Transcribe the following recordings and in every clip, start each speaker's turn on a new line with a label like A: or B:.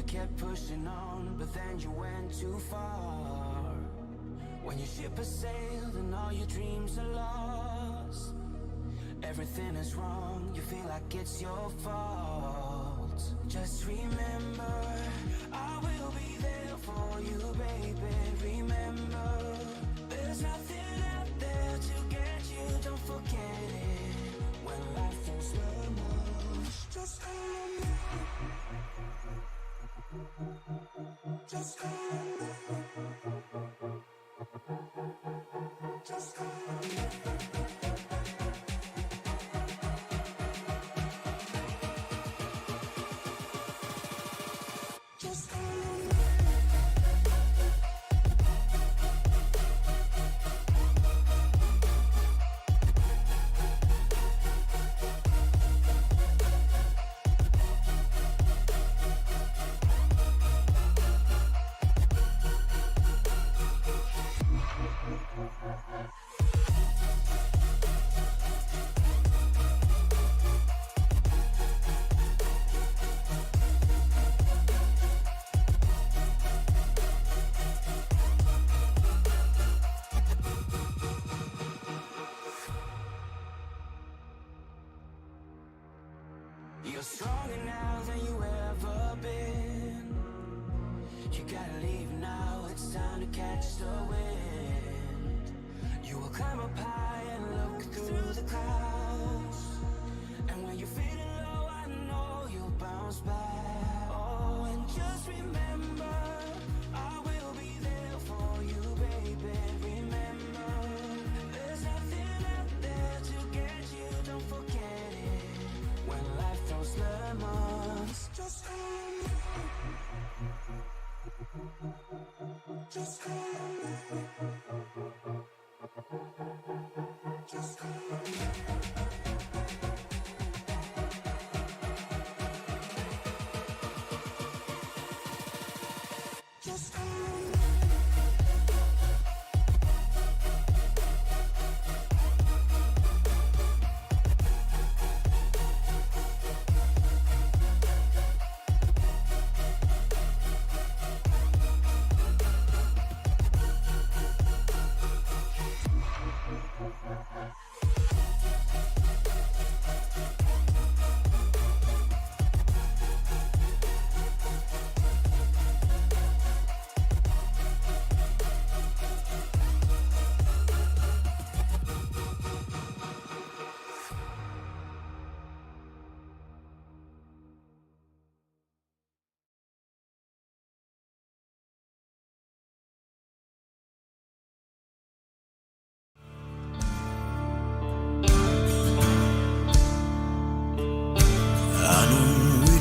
A: kept pushing on, but then you went too far. When your ship has sailed and all your dreams are lost, everything is wrong, you feel like it's your fault. Just remember, I will be there for you, baby. Remember, there's nothing out there to get you, don't forget it. When life throws lemons, just call on me. Just call on me. Just call on me. Just call on me. You're stronger now than you ever been. You gotta leave now, it's time to catch the wind. You will climb up high and look through the clouds, and when you're feeling low, I know you'll bounce back. Oh, and just remember, I will be there for you, baby. Remember, there's nothing out there to get you, don't forget it. When life throws lemons, just call on me. Just call on me. Just call on me. Just call on me.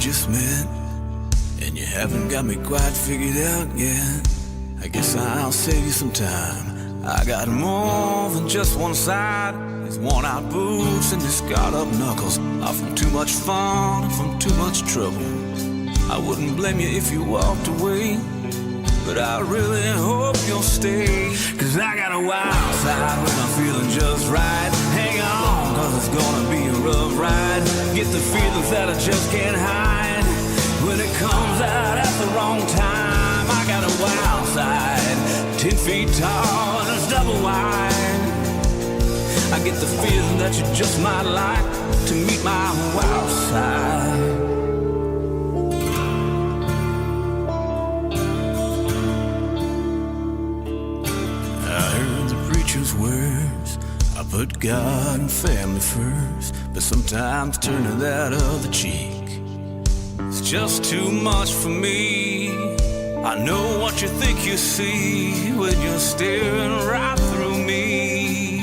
B: Just met, and you haven't got me quite figured out yet. I guess I'll save you some time. I got more than just one side. These worn out boots and these scarred up knuckles are from too much fun and from too much trouble. I wouldn't blame you if you walked away, but I really hope you'll stay. Cause I got a wild side when I'm feeling just right. Hang on, cause it's gonna be a rough ride. Get the feelings that I just can't hide. When it comes out at the wrong time, I got a wild side, 10 feet tall and it's double wide. I get the feeling that you just might like to meet my wild side. Words, I put God and family first, but sometimes turning that other cheek, it's just too much for me. I know what you think you see when you're staring right through me.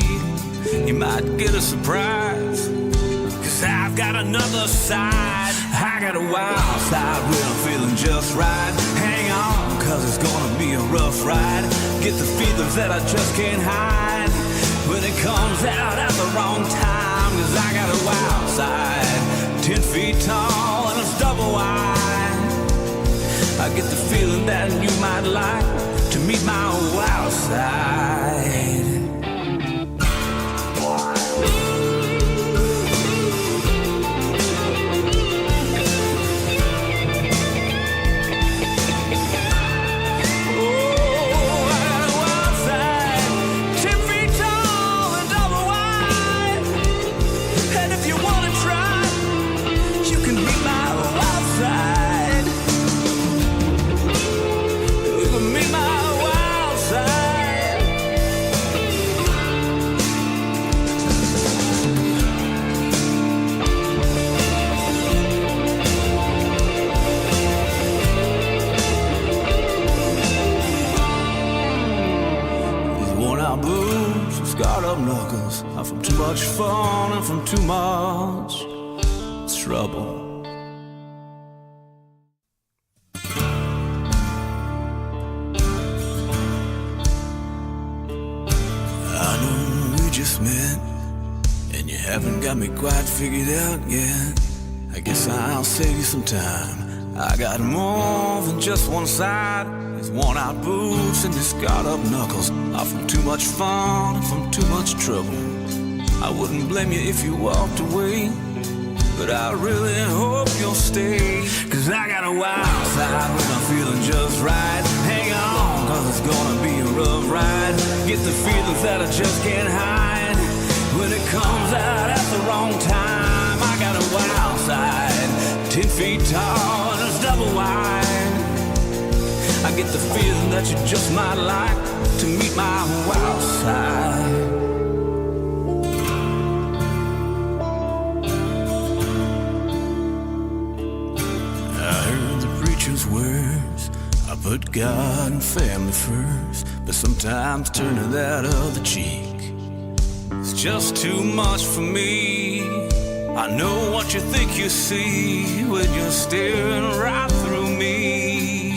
B: You might get a surprise, cause I've got another side. I got a wild side when I'm feeling just right. Hang on, cause it's gonna be a rough ride. Get the feelings that I just can't hide. When it comes out at the wrong time, cause I got a wild side, 10 feet tall and it's double wide. I get the feeling that you might like to meet my wild side. out boots and scarred up knuckles. I'm from too much fun and from too much trouble. I know we just met, and you haven't got me quite figured out yet. I guess I'll save you some time. I got more than just one side. These worn out boots and these scarred up knuckles are from too much fun and from too much trouble. I wouldn't blame you if you walked away, but I really hope you'll stay. Cause I got a wild side when I'm feeling just right. Hang on, cause it's gonna be a rough ride. Get the feelings that I just can't hide. When it comes out at the wrong time, I got a wild side, 10 feet tall and it's double wide. I get the feeling that you just might like to meet my wild side. Words, I put God and family first, but sometimes turning that other cheek is just too much for me. I know what you think you see when you're staring right through me.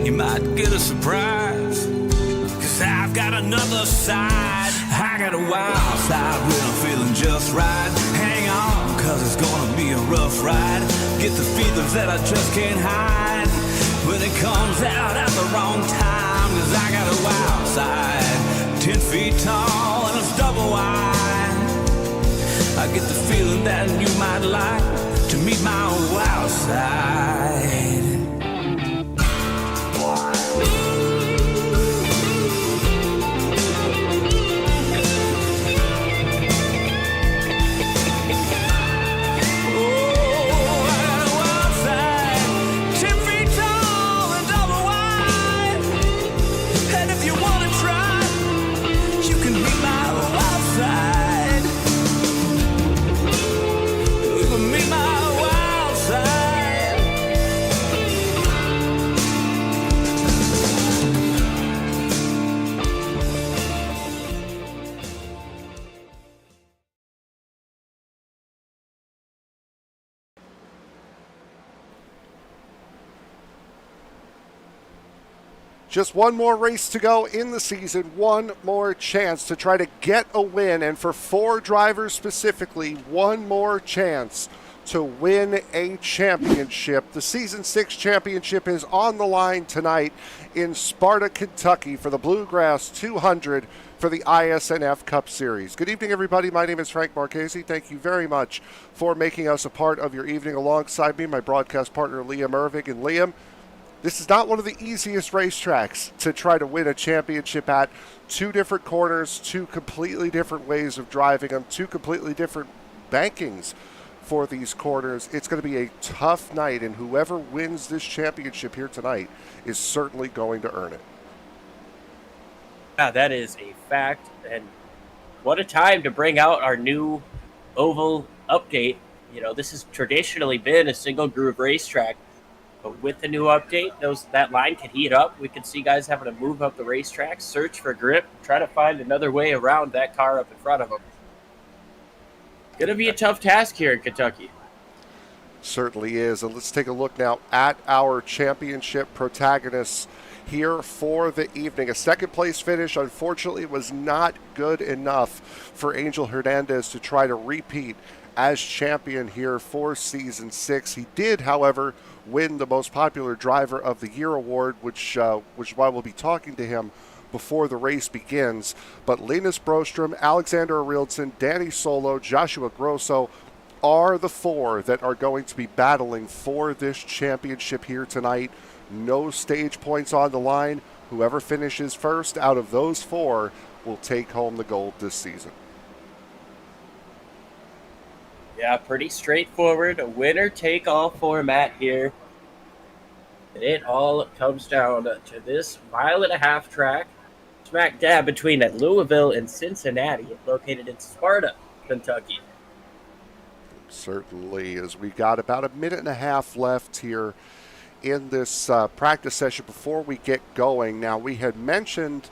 B: You might get a surprise, cause I've got another side. I got a wild side when I'm feeling just right. Hang on, cause it's gonna be a rough ride. Get the feelings that I just can't hide. When it comes out at the wrong time, cause I got a wild side, 10 feet tall and it's double wide. I get the feeling that you might like to meet my wild side.
C: Just one more race to go in the season, one more chance to try to get a win, and for 4 drivers specifically, one more chance to win a championship. The Season 6 championship is on the line tonight in Sparta, Kentucky for the Bluegrass 200 for the iSNF Cup Series. Good evening, everybody. My name is Frank Marchese. Thank you very much for making us a part of your evening. Alongside me, my broadcast partner, Liam Irving. And Liam, this is not one of the easiest racetracks to try to win a championship at. 2 different corners, 2 completely different ways of driving them, 2 completely different bankings for these corners. It's going to be a tough night, and whoever wins this championship here tonight is certainly going to earn it.
D: Yeah, that is a fact, and what a time to bring out our new oval update. You know, this has traditionally been a single groove racetrack. But with the new update, that line can heat up. We can see guys having to move up the racetrack, search for grip, try to find another way around that car up in front of them. Going to be a tough task here in Kentucky.
C: Certainly is. And let's take a look now at our championship protagonists here for the evening. A second-place finish, unfortunately, was not good enough for Angel Hernandez to try to repeat as champion here for Season 6. He did, however, win the Most Popular Driver of the Year award, which is why we'll be talking to him before the race begins. But Linus Broström, Alexander Arildson, Danny Solo, Joshua Grosso are the 4 that are going to be battling for this championship here tonight. No stage points on the line. Whoever finishes first out of those 4 will take home the gold this season.
D: Yeah, pretty straightforward. A winner-take-all format here. And it all comes down to this 1.5-mile track, smack dab between Louisville and Cincinnati, located in Sparta, Kentucky.
C: Certainly, as we got about a minute and a half left here in this practice session before we get going. Now, we had mentioned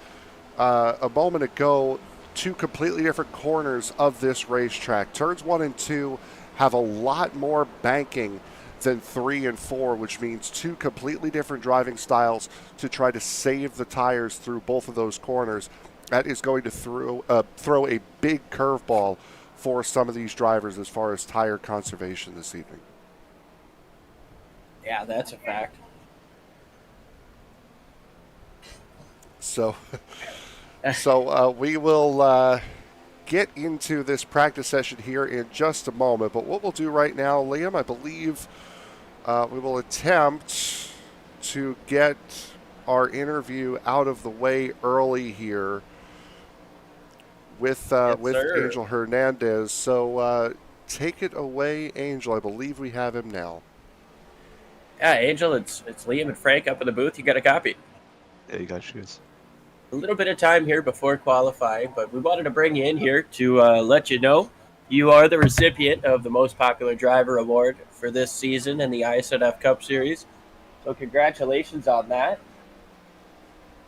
C: a moment ago, two completely different corners of this racetrack. Turns 1 and 2 have a lot more banking than 3 and 4, which means two completely different driving styles to try to save the tires through both of those corners. That is going to throw a big curveball for some of these drivers as far as tire conservation this evening.
D: Yeah, that's a fact.
C: So we will get into this practice session here in just a moment. But what we'll do right now, Liam, I believe we will attempt to get our interview out of the way early here with Angel Hernandez. So take it away, Angel. I believe we have him now.
D: Yeah, Angel, it's Liam and Frank up in the booth. You got a copy.
E: Yeah, you got shoes.
D: A little bit of time here before qualifying, but we wanted to bring you in here to let you know you are the recipient of the Most Popular Driver Award for this season in the iSNF Cup Series. So congratulations on that.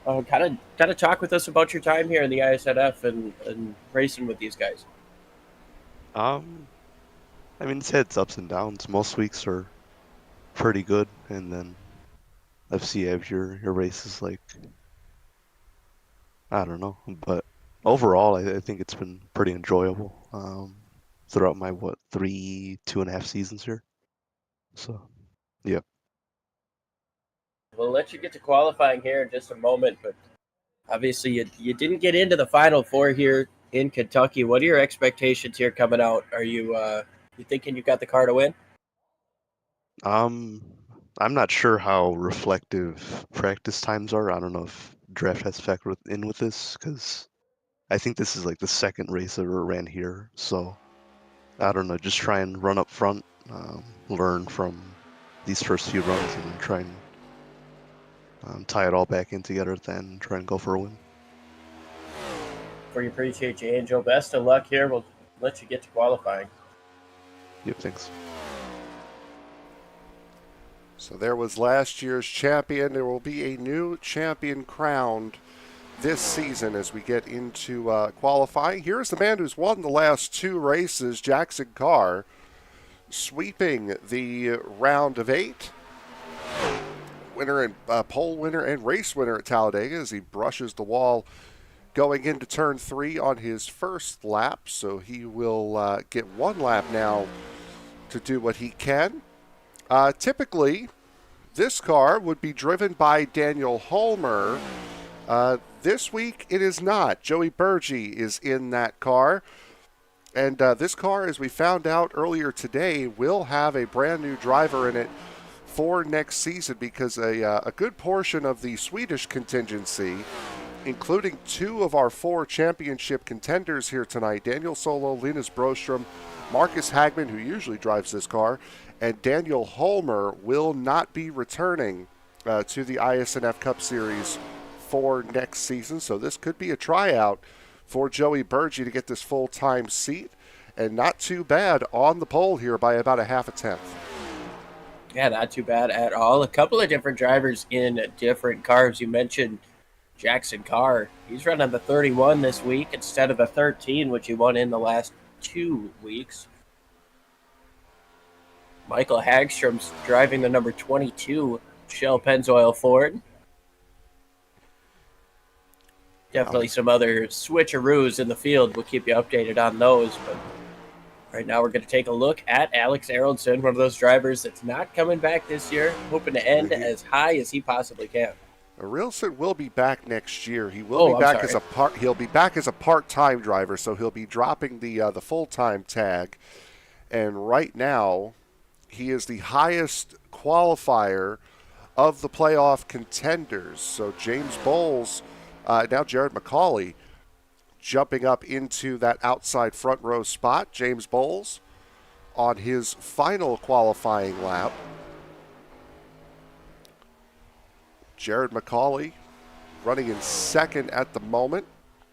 D: Kind of talk with us about your time here in the iSNF and racing with these guys.
E: I mean, it's ups and downs. Most weeks are pretty good, and then FC have your races like, I don't know, but overall I think it's been pretty enjoyable throughout my 2.5 seasons here. So yeah.
D: We'll let you get to qualifying here in just a moment, but obviously you didn't get into the Final Four here in Kentucky. What are your expectations here coming out? Are you thinking you got the car to win?
E: I'm not sure how reflective practice times are. I don't know if draft has factored in with this, because I think this is like the second race I ever ran here. So I don't know, just try and run up front, learn from these first few runs, and then try and tie it all back in together at the end and try and go for a win.
D: We appreciate you, Angel. Best of luck here. We'll let you get to qualifying.
E: Yep, thanks.
C: So there was last year's champion. There will be a new champion crowned this season as we get into qualifying. Here's the man who's won the last two races, Jackson Carr, sweeping the round of 8. Winner and pole winner and race winner at Talladega as he brushes the wall going into turn 3 on his first lap. So he will get one lap now to do what he can. Typically, this car would be driven by Daniel Holmer. This week, it is not. Joey Burgee is in that car. And this car, as we found out earlier today, will have a brand new driver in it for next season, because a good portion of the Swedish contingency, including 2 of our 4 championship contenders here tonight, Daniel Solo, Linus Broström, Marcus Hagman, who usually drives this car, and Daniel Holmer will not be returning to the iSNF Cup Series for next season. So this could be a tryout for Joey Burgee to get this full-time seat, and not too bad on the pole here by about a half a tenth.
D: Yeah, not too bad at all. A couple of different drivers in different cars. You mentioned Jackson Carr. He's running the 31 this week instead of the 13, which he won in the last 2 weeks. Michael Hagstrom's driving the number 22 Shell Pennzoil Ford. Definitely some other switcheroos in the field. We'll keep you updated on those. But right now we're going to take a look at Alex Aronson, one of those drivers that's not coming back this year, hoping to end as high as he possibly can.
C: Aronson will be back next year. He will be back he'll be back as a part-time driver, so he'll be dropping the full-time tag. And right now, he is the highest qualifier of the playoff contenders. So James Bowles, now Jared McCauley, jumping up into that outside front row spot. James Bowles on his final qualifying lap. Jared McCauley running in second at the moment.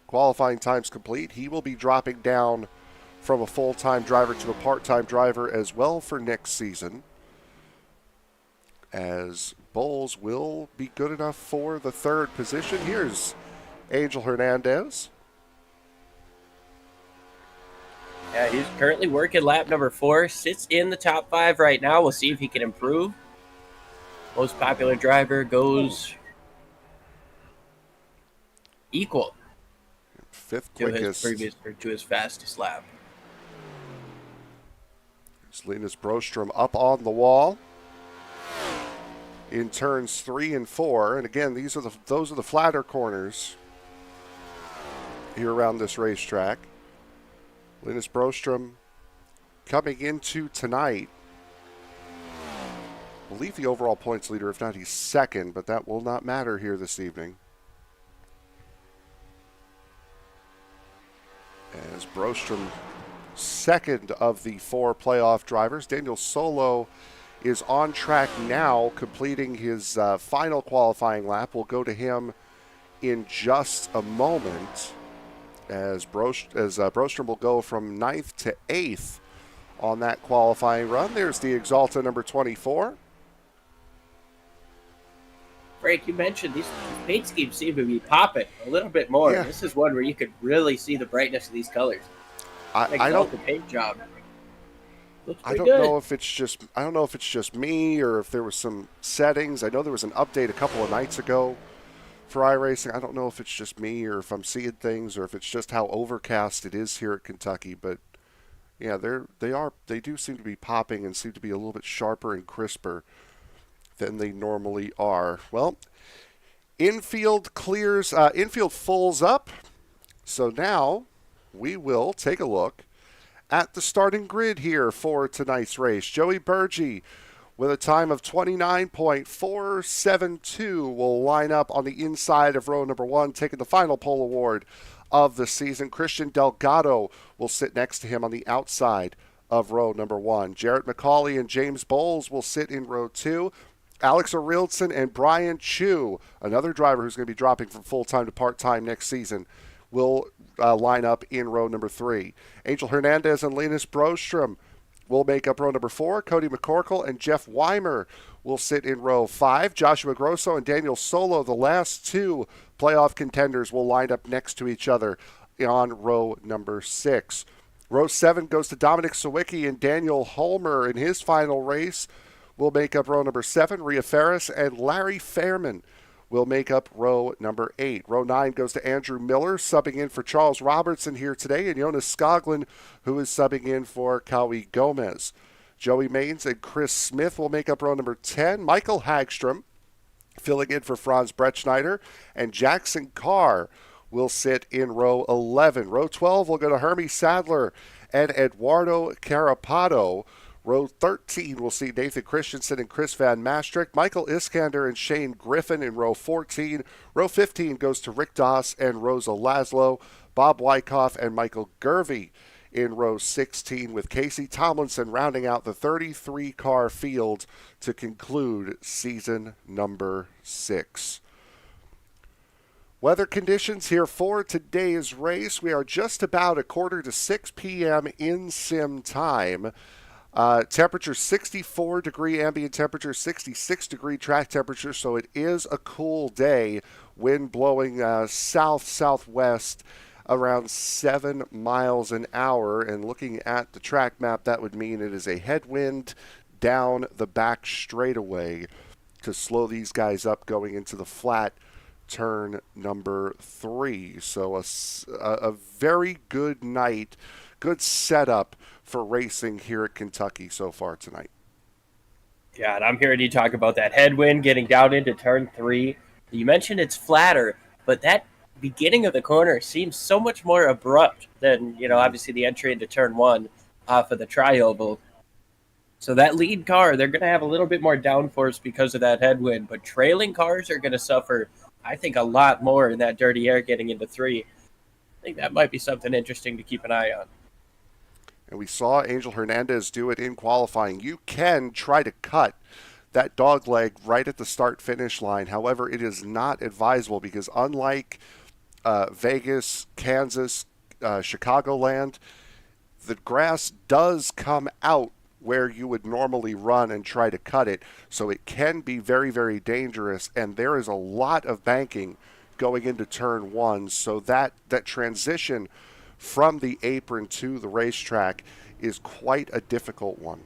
C: Qualifying times complete. He will be dropping down from a full-time driver to a part-time driver as well for next season, as Bowles will be good enough for the 3rd position. Here's Angel Hernandez.
D: Yeah, he's currently working lap number 4, sits in the top 5 right now. We'll see if he can improve. Most popular driver goes equal
C: Fifth
D: to his
C: quickest.
D: previous or to his fastest lap.
C: Linus Brostrom up on the wall in turns 3 and 4. And again, those are the flatter corners here around this racetrack. Linus Brostrom coming into tonight. I believe the overall points leader. If not, he's second, but that will not matter here this evening. As Brostrom, second of the 4 playoff drivers. Daniel Solo is on track now, completing his final qualifying lap. We'll go to him in just a moment, as Brostrom will go from 9th to 8th on that qualifying run. There's the Exalta number 24.
D: Frank, you mentioned these paint schemes seem to be popping a little bit more.
C: Yeah.
D: This is one where you could really see the brightness of these colors.
C: I don't
D: the paint job. Looks
C: I
D: pretty
C: don't
D: good.
C: know if it's just me or if there was some settings. I know there was an update a couple of nights ago for iRacing. I don't know if it's just me or if I'm seeing things or if it's just how overcast it is here at Kentucky. But yeah, they do seem to be popping and seem to be a little bit sharper and crisper than they normally are. Well, infield fulls up. So now we will take a look at the starting grid here for tonight's race. Joey Burgee with a time of 29.472 will line up on the inside of row number 1, taking the final pole award of the season. Christian Delgado will sit next to him on the outside of row number 1. Jarrett McCauley and James Bowles will sit in row 2. Alex Arilson and Brian Chu, another driver who's going to be dropping from full-time to part-time next season, will line up in row number 3. Angel Hernandez and Linus Brostrom will make up row number 4. Cody McCorkle and Jeff Weimer will sit in row 5. Joshua Grosso and Daniel Solo, the last 2 playoff contenders, will line up next to each other on row number 6. Row 7 goes to Dominic Sawicki and Daniel Holmer in his final race. Will make up row number 7. Rhea Ferris and Larry Fairman will make up row number 8. Row 9 goes to Andrew Miller, subbing in for Charles Robertson here today, and Jonas Skoglund, who is subbing in for Kawi Gomez. Joey Maines and Chris Smith will make up row number 10. Michael Hagstrom filling in for Franz Bretschneider, and Jackson Carr will sit in row 11. Row 12 will go to Hermie Sadler and Eduardo Carapato. Row 13 will see Nathan Christensen and Chris Van Maastricht, Michael Iskander and Shane Griffin in row 14. Row 15 goes to Rick Doss and Rosa Laszlo, Bob Wyckoff and Michael Gervey in row 16, with Casey Tomlinson rounding out the 33-car field to conclude season number 6. Weather conditions here for today's race. We are just about 5:45 p.m. in sim time. Temperature 64 degree ambient temperature, 66 degree track temperature, so it is a cool day. Wind blowing south-southwest around 7 miles an hour. And looking at the track map, that would mean it is a headwind down the back straightaway to slow these guys up going into the flat turn number 3. So a very good night, good setup for racing here at Kentucky so far tonight.
D: Yeah, and I'm hearing you talk about that headwind getting down into turn 3. You mentioned it's flatter, but that beginning of the corner seems so much more abrupt than, obviously the entry into turn 1 off of the tri-oval. So that lead car, they're going to have a little bit more downforce because of that headwind, but trailing cars are going to suffer, I think, a lot more in that dirty air getting into 3. I think that might be something interesting to keep an eye on.
C: And we saw Angel Hernandez do it in qualifying. You can try to cut that dog leg right at the start-finish line. However, it is not advisable because unlike Vegas, Kansas, Chicagoland, the grass does come out where you would normally run and try to cut it. So it can be very, very dangerous, and there is a lot of banking going into turn one. So that transition from the apron to the racetrack is quite a difficult one.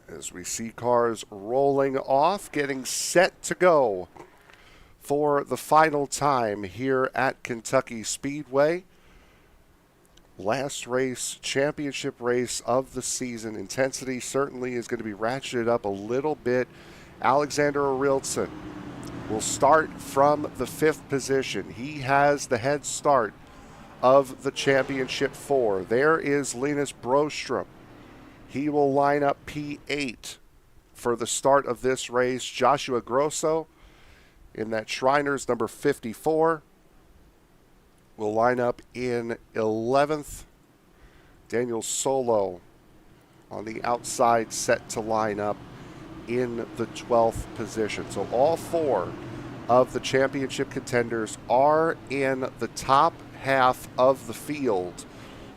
C: As we see cars rolling off, getting set to go for the final time here at Kentucky Speedway. Last race, championship race of the season. Intensity certainly is going to be ratcheted up a little bit. Alexander Ariltson will start from the 5th position. He has the head start of the championship 4. There is Linus Broström. He will line up P8 for the start of this race. Joshua Grosso in that Shriners number 54 will line up in 11th. Daniel Solo on the outside, set to line up in the 12th position. So all 4 of the championship contenders are in the top half of the field.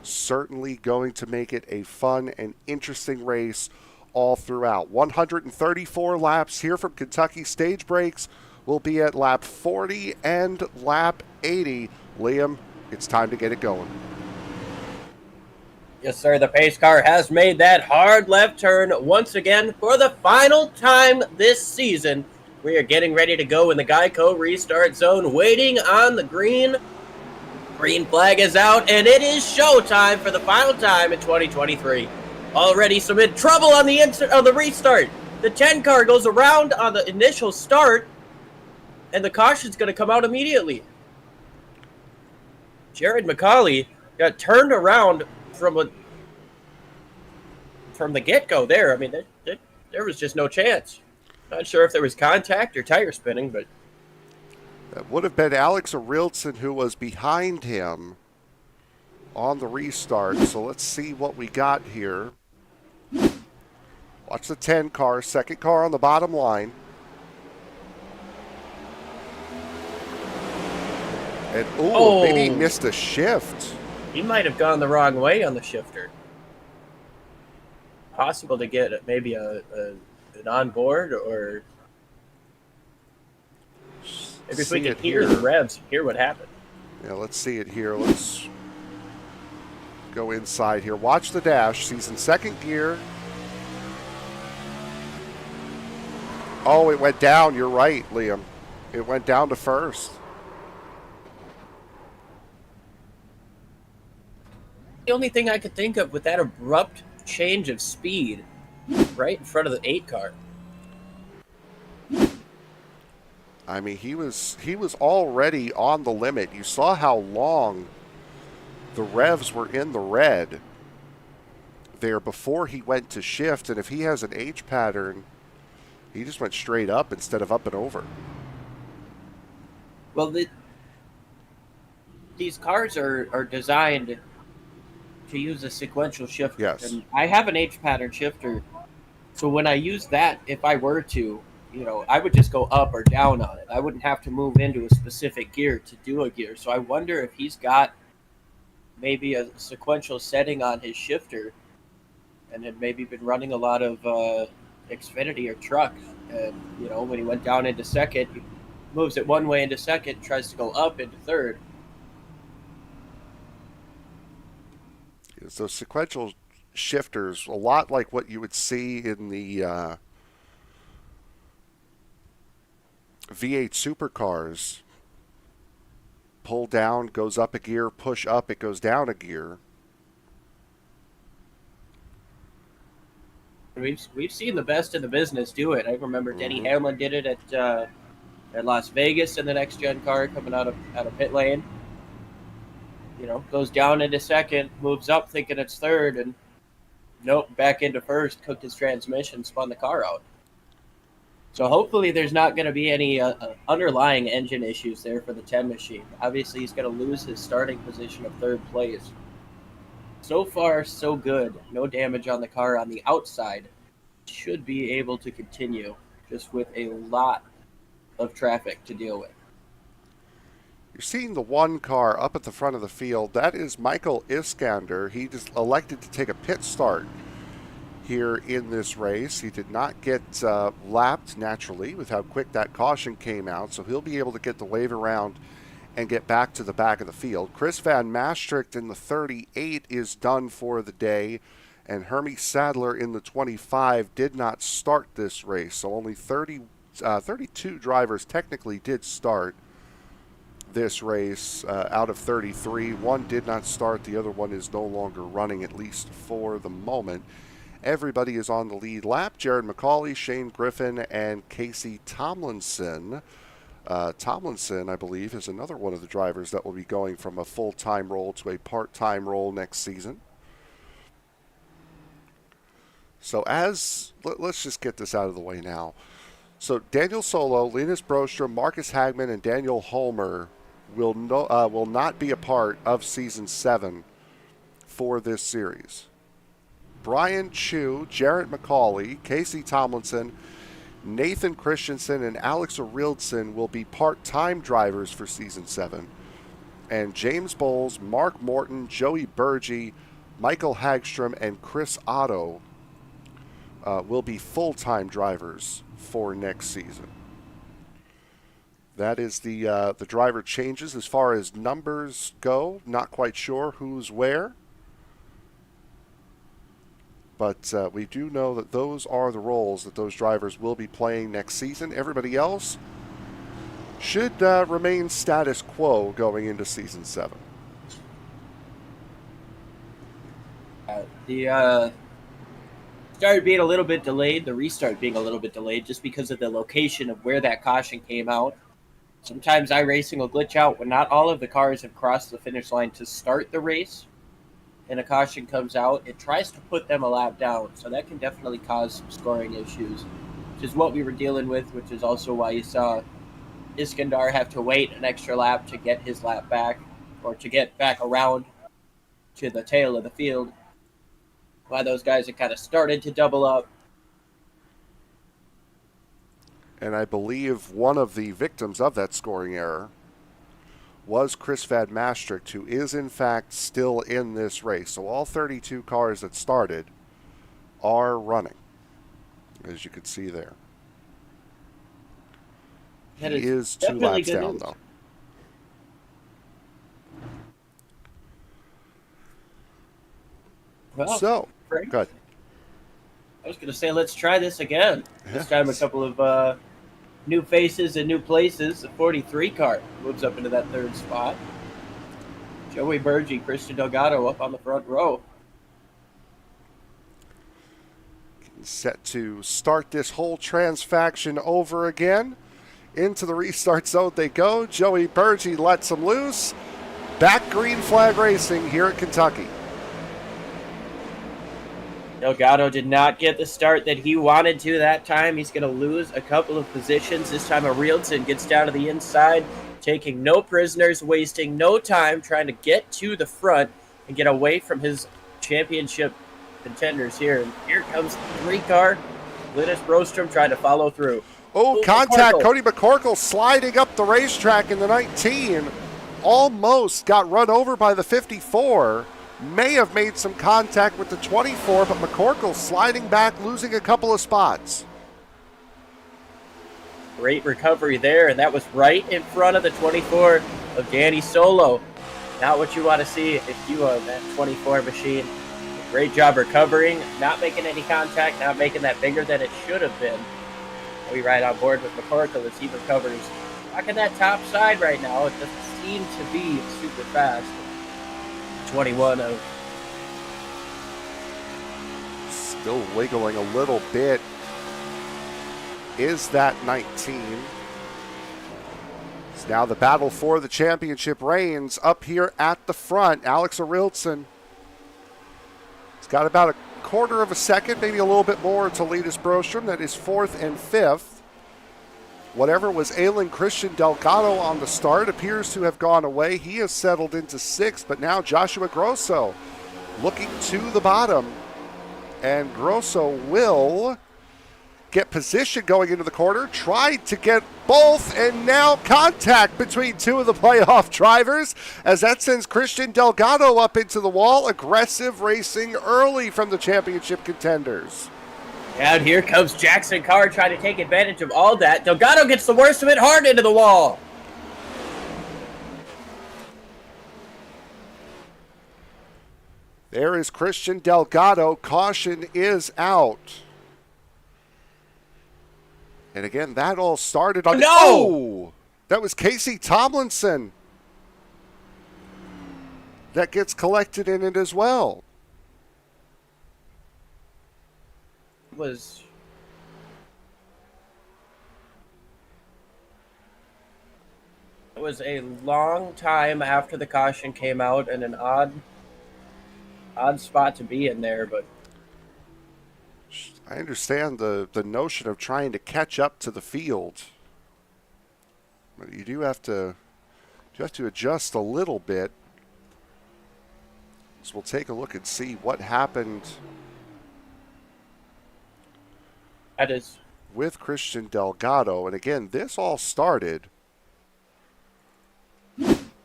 C: Certainly going to make it a fun and interesting race all throughout. 134 laps here from Kentucky. Stage breaks will be at lap 40 and lap 80. Liam, it's time to get it going.
D: Yes, sir. The pace car has made that hard left turn once again for the final time this season. We are getting ready to go in the Geico restart zone, waiting on the green. Green flag is out, and it is showtime for the final time in 2023. Already some in trouble on the insert of the restart. The 10 car goes around on the initial start, and the caution's going to come out immediately. Jared McCauley got turned around from the get-go there. I mean, there was just no chance. Not sure if there was contact or tire spinning, but
C: that would have been Alex Ariltson who was behind him on the restart. So let's see what we got here. Watch the 10 car, second car on the bottom line. And maybe he missed a shift.
D: He might have gone the wrong way on the shifter. Possible to get maybe an onboard, or maybe if we can hear the revs, hear what happened.
C: Yeah, let's see it here. Let's go inside here. Watch the dash. He's in second gear. Oh, it went down. You're right, Liam. It went down to first.
D: The only thing I could think of with that abrupt change of speed right in front of the 8 car.
C: I mean, he was already on the limit. You saw how long the revs were in the red there before he went to shift, and if he has an H pattern, he just went straight up instead of up and over.
D: Well, these cars are designed to use a sequential shifter.
C: Yes.
D: And I have an H pattern shifter, so when I use that, if I were to, I would just go up or down on it. I wouldn't have to move into a specific gear to do a gear. So I wonder if he's got maybe a sequential setting on his shifter and had maybe been running a lot of Xfinity or truck. And, when he went down into second, he moves it one way into second, tries to go up into third.
C: So sequential shifters, a lot like what you would see in the V8 supercars. Pull down, goes up a gear, push up, it goes down a gear.
D: We've seen the best in the business do it. I remember Denny Hamlin did it at Las Vegas in the NextGen car coming out of pit lane. Goes down into second, moves up thinking it's third, and nope, back into first, cooked his transmission, spun the car out. So hopefully there's not going to be any underlying engine issues there for the 10 machine. Obviously he's going to lose his starting position of third place. So far, so good. No damage on the car on the outside. Should be able to continue, just with a lot of traffic to deal with.
C: You're seeing the 1 car up at the front of the field. That is Michael Iskander. He just elected to take a pit start here in this race. He did not get lapped naturally with how quick that caution came out, so he'll be able to get the wave around and get back to the back of the field. Chris Van Maastricht in the 38 is done for the day, and Hermie Sadler in the 25 did not start this race, so only 32 drivers technically did start this race out of 33. One did not start. The other one is no longer running, at least for the moment. Everybody is on the lead lap. Jared McCauley, Shane Griffin, and Casey Tomlinson. Tomlinson, I believe, is another one of the drivers that will be going from a full-time role to a part-time role next season. So let's just get this out of the way now. So Daniel Solo, Linus Brostrom, Marcus Hagman, and Daniel Holmer will not be a part of Season 7 for this series. Brian Chu, Jarrett McCauley, Casey Tomlinson, Nathan Christensen, and Alex Arildson will be part-time drivers for Season 7. And James Bowles, Mark Morton, Joey Burgee, Michael Hagstrom, and Chris Otto will be full-time drivers for next season. That is the driver changes. As far as numbers go, not quite sure who's where. But we do know that those are the roles that those drivers will be playing next season. Everybody else should remain status quo going into Season 7.
D: The start being a little bit delayed, the restart being a little bit delayed just because of the location of where that caution came out. Sometimes iRacing will glitch out when not all of the cars have crossed the finish line to start the race, and a caution comes out. It tries to put them a lap down, so that can definitely cause some scoring issues, which is what we were dealing with, which is also why you saw Iskandar have to wait an extra lap to get his lap back, or to get back around to the tail of the field. Why those guys have kind of started to double up.
C: And I believe one of the victims of that scoring error was Chris Van Maastricht, who is in fact still in this race. So all 32 cars that started are running, as you can see there. He is 2 laps down, though.
D: Well,
C: So, good.
D: I was going to say, let's try this again. This time a couple of new faces and new places. The 43 car moves up into that third spot. Joey Burgee, Christian Delgado up on the front row.
C: Set to start this whole transfaction over again. Into the restart zone they go. Joey Burgee lets them loose. Back green flag racing here at Kentucky.
D: Delgado did not get the start that he wanted to that time. He's going to lose a couple of positions. This time Arildson gets down to the inside, taking no prisoners, wasting no time, trying to get to the front and get away from his championship contenders here. And here comes the 3 car. Linus Brostrom trying to follow through.
C: Oh, contact. Cody McCorkle sliding up the racetrack in the 19. Almost got run over by the 54. May have made some contact with the 24, but McCorkle sliding back, losing a couple of spots.
D: Great recovery there, and that was right in front of the 24 of Danny Solo. Not what you want to see if you own that 24 machine. Great job recovering, not making any contact, not making that bigger than it should have been. We ride on board with McCorkle as he recovers. Rocking that top side right now. It doesn't seem to be super fast. 21 of.
C: Still wiggling a little bit. Is that 19? It's now the battle for the championship reigns up here at the front. Alex Arildson. He's got about a quarter of a second, maybe a little bit more, to Linus Brostrom. That is 4th and 5th. Whatever was ailing Christian Delgado on the start appears to have gone away. He has settled into 6th, but now Joshua Grosso looking to the bottom. And Grosso will get position going into the corner. Tried to get both, and now contact between two of the playoff drivers as that sends Christian Delgado up into the wall. Aggressive racing early from the championship contenders.
D: And here comes Jackson Carr trying to take advantage of all that. Delgado gets the worst of it hard into the wall.
C: There is Christian Delgado. Caution is out. And again, that all started on...
D: No!
C: That was Casey Tomlinson. That gets collected in it as well.
D: It was a long time after the caution came out, and an odd spot to be in there, but
C: I understand the notion of trying to catch up to the field. But you do have to adjust a little bit. So we'll take a look and see what happened
D: that is
C: with Christian Delgado. And again, this all started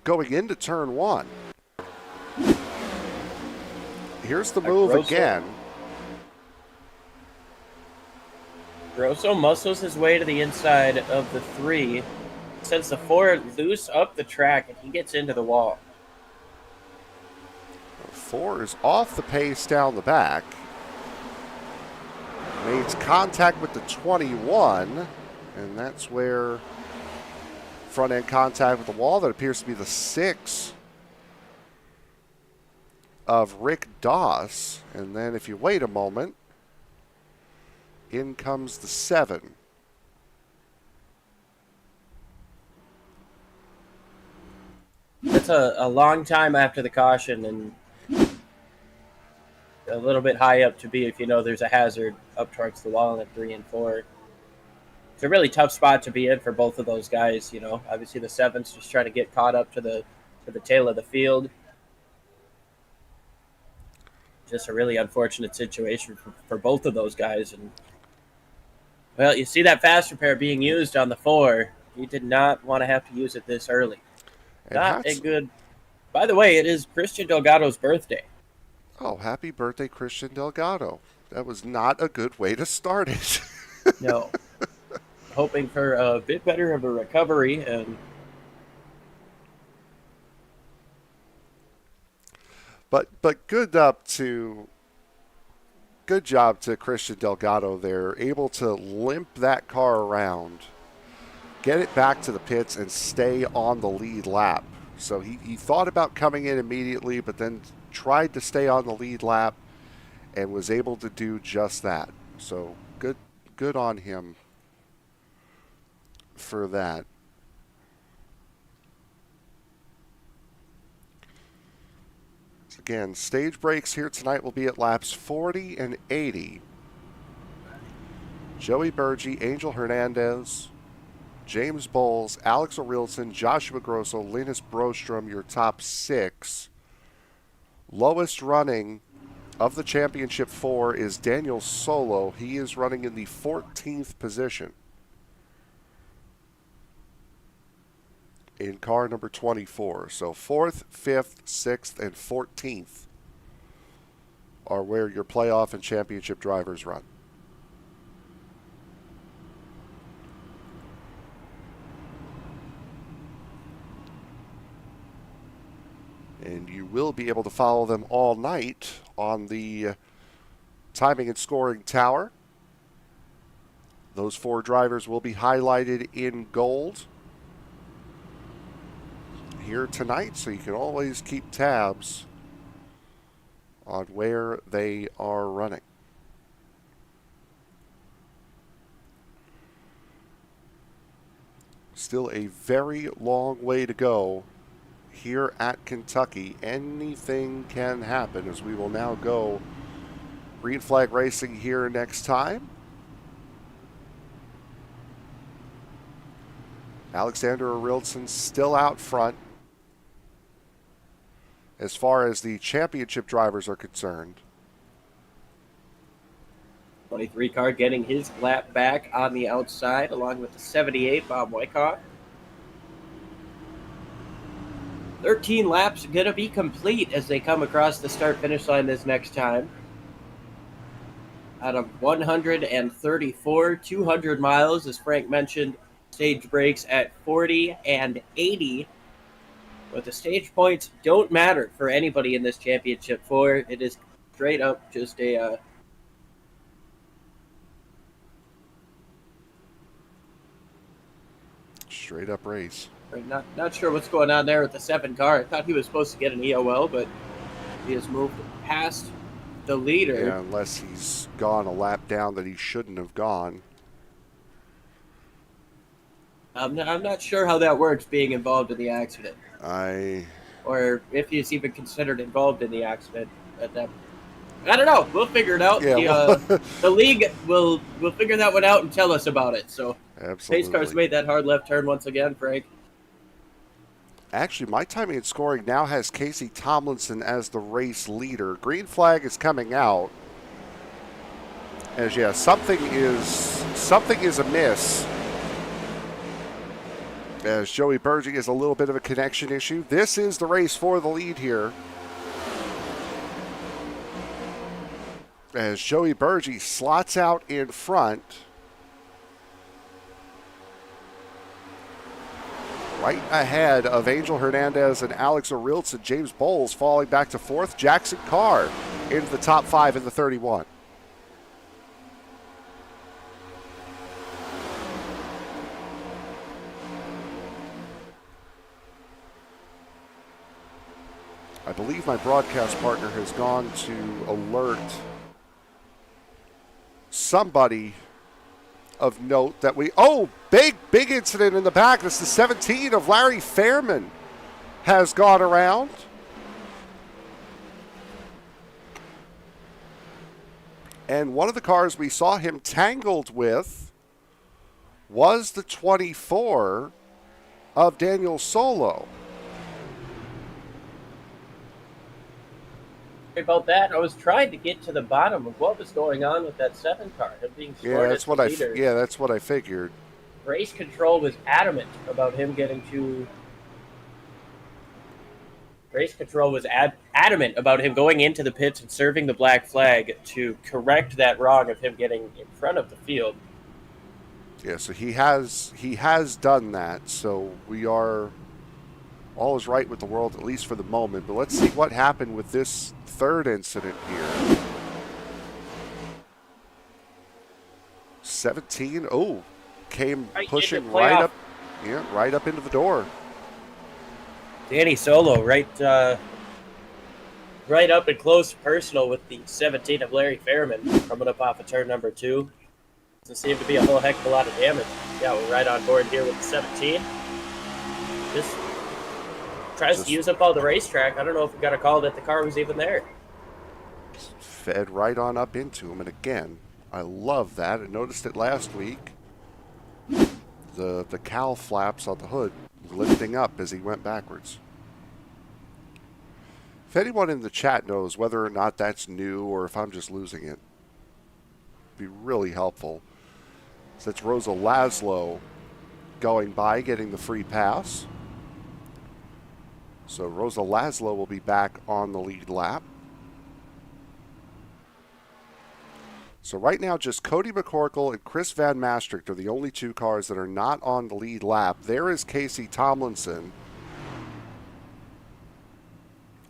C: going into turn one. Here's the move again.
D: Grosso muscles his way to the inside of the 3, sends the 4 loose up the track, and he gets into the wall.
C: 4 is off the pace down the back. Makes contact with the 21, and that's where front end contact with the wall. That appears to be the 6 of Rick Doss. And then if you wait a moment, in comes the 7.
D: That's a long time after the caution, and a little bit high up to be if you know there's a hazard up towards the wall in the 3 and 4. It's a really tough spot to be in for both of those guys. You know, obviously the 7's just trying to get caught up to the tail of the field. Just a really unfortunate situation for both of those guys. And well, you see that fast repair being used on the 4. You did not want to have to use it this early.
C: And
D: not a good. By the way, it is Christian Delgado's birthday.
C: Oh, happy birthday, Christian Delgado. That was not a good way to start it.
D: No. Hoping for a bit better of a recovery. And
C: But good job to Christian Delgado there, able to limp that car around, get it back to the pits, and stay on the lead lap. So he thought about coming in immediately, but then tried to stay on the lead lap and was able to do just that. So good on him for that. Again, stage breaks here tonight will be at laps 40 and 80. Joey Burgee, Angel Hernandez, James Bowles, Alex O'Reilson, Joshua Grosso, Linus Brostrom, your top 6. Lowest running of the championship 4 is Daniel Solo. He is running in the 14th position in car number 24. So 4th, 5th, 6th, and 14th are where your playoff and championship drivers run. And you will be able to follow them all night on the timing and scoring tower. Those 4 drivers will be highlighted in gold here tonight, so you can always keep tabs on where they are running. Still a very long way to go here at Kentucky. Anything can happen, as we will now go green flag racing here next time. Alexander O'Reilson still out front as far as the championship drivers are concerned.
D: 23 car getting his lap back on the outside, along with the 78, Bob Wyckoff. 13 laps going to be complete as they come across the start-finish line this next time. Out of 134, 200 miles, as Frank mentioned, stage breaks at 40 and 80. But the stage points don't matter for anybody in this championship four. It is straight up just a
C: straight up race.
D: not sure what's going on there with the 7 car. I thought he was supposed to get an EOL, but he has moved past the leader.
C: Yeah, unless he's gone a lap down that he shouldn't have gone.
D: I'm not sure how that works, being involved in the accident, or if he's even considered involved in the accident at that. I don't know. We'll figure it out.
C: Yeah,
D: The league will figure that one out and tell us about it. So,
C: absolutely.
D: pace cars made that hard left turn once again, Frank.
C: Actually, my timing and scoring now has Casey Tomlinson as the race leader. Green flag is coming out. As something is amiss. As Joey Burgee has a little bit of a connection issue. This is the race for the lead here. As Joey Burgee slots out in front. Right ahead of Angel Hernandez and Alex Oriltz, and James Bowles falling back to fourth. Jackson Carr into the top 5 in the 31. I believe my broadcast partner has gone to alert somebody of note that big incident in the back. This is the 17 of Larry Fairman has gone around. And one of the cars we saw him tangled with was the 24 of Daniel Solo.
D: About that, I was trying to get to the bottom of what was going on with that 7 car. Him being scored
C: that's what that's what I figured.
D: Race control was adamant about him getting to. Race control was adamant about him going into the pits and serving the black flag to correct that wrong of him getting in front of the field.
C: Yeah, so he has done that. So we are all is right with the world, at least for the moment. But let's see what happened with this third incident here. 17. Came pushing right up into the door.
D: Danny Solo right up and close personal with the 17 of Larry Fairman coming up off of turn number 2. Doesn't seem to be a whole heck of a lot of damage. Yeah, we're right on board here with the 17. Just tries to use up all the racetrack. I don't know if we got a call that the car was even there.
C: Fed right on up into him, and again, I love that. I noticed it last week. The cowl flaps on the hood lifting up as he went backwards. If anyone in the chat knows whether or not that's new or if I'm just losing it, it'd be really helpful. So that's Rosa Laszlo going by, getting the free pass. So Rosa Laszlo will be back on the lead lap. So right now, just Cody McCorkle and Chris Van Maastricht are the only 2 cars that are not on the lead lap. There is Casey Tomlinson,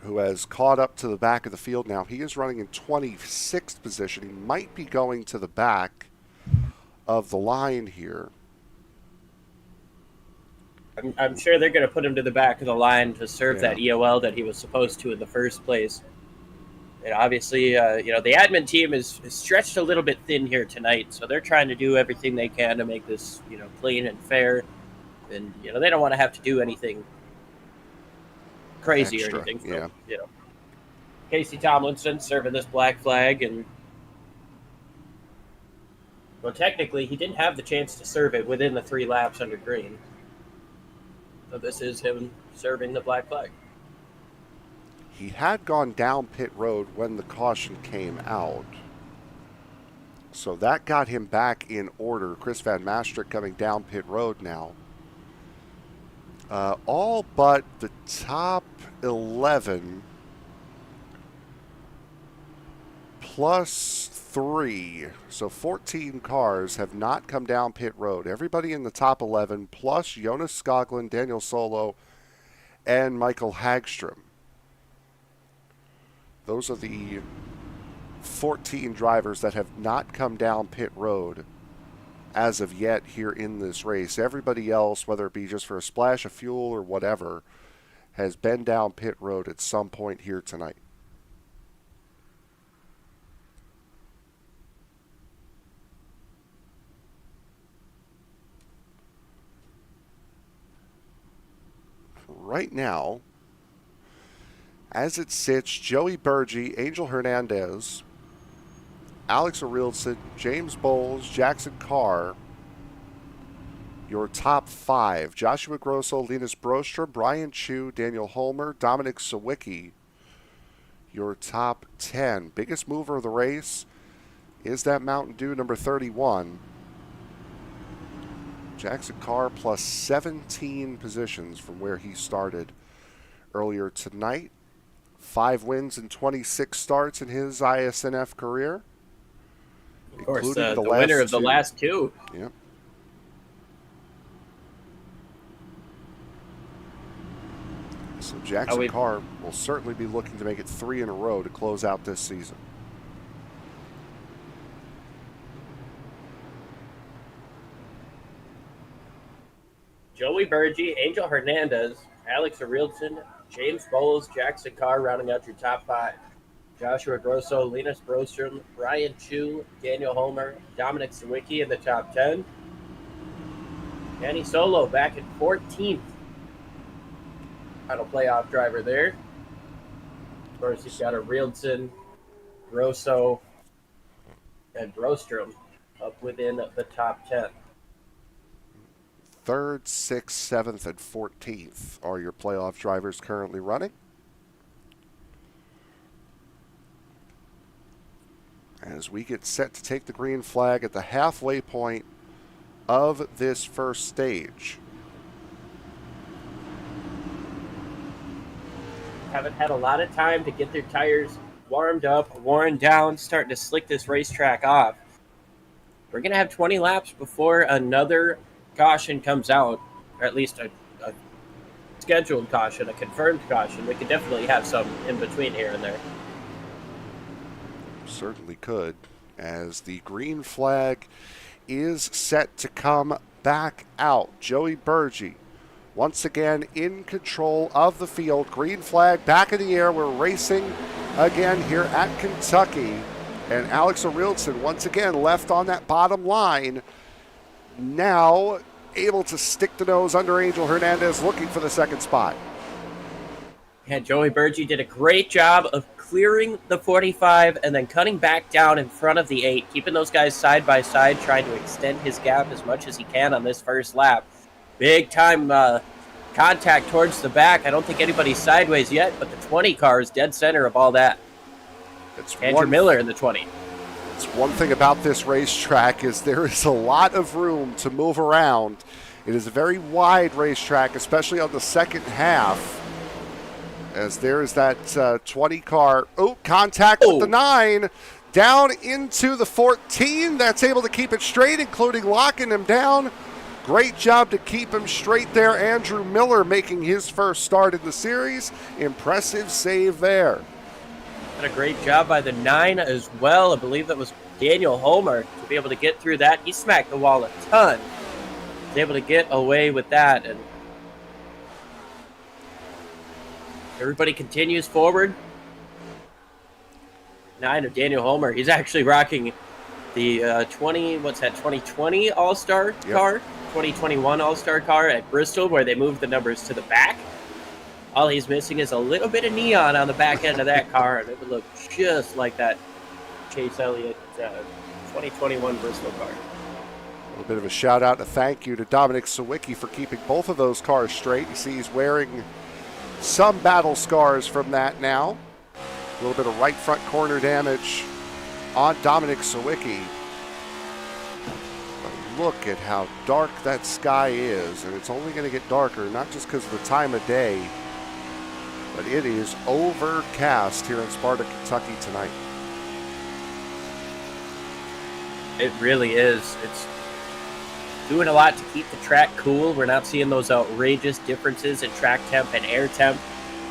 C: who has caught up to the back of the field now. He is running in 26th position. He might be going to the back of the line here.
D: I'm sure they're going to put him to the back of the line to serve that EOL that he was supposed to in the first place. And obviously, the admin team is stretched a little bit thin here tonight, so they're trying to do everything they can to make this, clean and fair. And, they don't want to have to do anything crazy
C: extra,
D: or anything. So, Casey Tomlinson serving this black flag, and well, technically, he didn't have the chance to serve it within the 3 laps under green. So this is him serving the black flag.
C: He had gone down pit road when the caution came out. So that got him back in order. Chris Van Maastricht coming down pit road now. All but the top 11 plus 3. So 14 cars have not come down pit road. Everybody in the top 11 plus Jonas Skoglund, Daniel Solo, and Michael Hagstrom. Those are the 14 drivers that have not come down pit road as of yet here in this race. Everybody else, whether it be just for a splash of fuel or whatever, has been down pit road at some point here tonight. Right now, as it sits, Joey Burgee, Angel Hernandez, Alex Arilson, James Bowles, Jackson Carr, your top 5. Joshua Grosso, Linus Broström, Brian Chu, Daniel Holmer, Dominic Sawicki, your top 10. Biggest mover of the race is that Mountain Dew number 31. Jackson Carr plus 17 positions from where he started earlier tonight. 5 wins and 26 starts in his iSNF career.
D: Of course, the winner of the last 2.
C: Yep. So Jackson Carr will certainly be looking to make it 3 in a row to close out this season.
D: Joey Burgee, Angel Hernandez, Alex Arilson, James Bowles, Jackson Carr rounding out your top 5. Joshua Grosso, Linus Broström, Brian Chu, Daniel Holmer, Dominic Sawicki in the top 10. Danny Solo back in 14th. Final playoff driver there. Of course, he's got Arilson, Grosso, and Broström up within the top 10.
C: 3rd, 6th, 7th, and 14th are your playoff drivers currently running. As we get set to take the green flag at the halfway point of this first stage.
D: Haven't had a lot of time to get their tires warmed up, worn down, starting to slick this racetrack off. We're going to have 20 laps before another caution comes out, or at least a scheduled caution, a confirmed caution. We could definitely have some in between here and there.
C: Certainly could, as the green flag is set to come back out. Joey Burgee once again in control of the field. Green flag back in the air. We're racing again here at Kentucky. And Alex Arilson once again left on that bottom line. Now able to stick the nose under Angel Hernandez, looking for the second spot.
D: Yeah, Joey Burgee did a great job of clearing the 45 and then cutting back down in front of the 8, keeping those guys side by side, trying to extend his gap as much as he can on this first lap. Big time contact towards the back. I don't think anybody's sideways yet, but the 20 car is dead center of all that.
C: It's
D: Andrew Miller in the 20.
C: It's one thing about this racetrack is there is a lot of room to move around. It is a very wide racetrack, especially on the second half. As there is that 20 car. Oh, contact with the 9. Down into the 14. That's able to keep it straight, including locking him down. Great job to keep him straight there. Andrew Miller making his first start in the series. Impressive save there.
D: And a great job by the 9 as well. I believe that was Daniel Holmer to be able to get through that. He smacked the wall a ton. Was able to get away with that. And everybody continues forward. 9 of Daniel Holmer. He's actually rocking the 2020 All-Star car, 2021 All-Star car at Bristol, where they moved the numbers to the back. All he's missing is a little bit of neon on the back end of that car, and it would look just like that Chase Elliott 2021 Bristol car.
C: A little bit of a shout out and a thank you to Dominic Sawicki for keeping both of those cars straight. You see he's wearing some battle scars from that now. A little bit of right front corner damage on Dominic Sawicki. look at how dark that sky is, and it's only going to get darker, not just because of the time of day, but it is overcast here in Sparta, Kentucky tonight.
D: It really is. It's doing a lot to keep the track cool. We're not seeing those outrageous differences in track temp and air temp.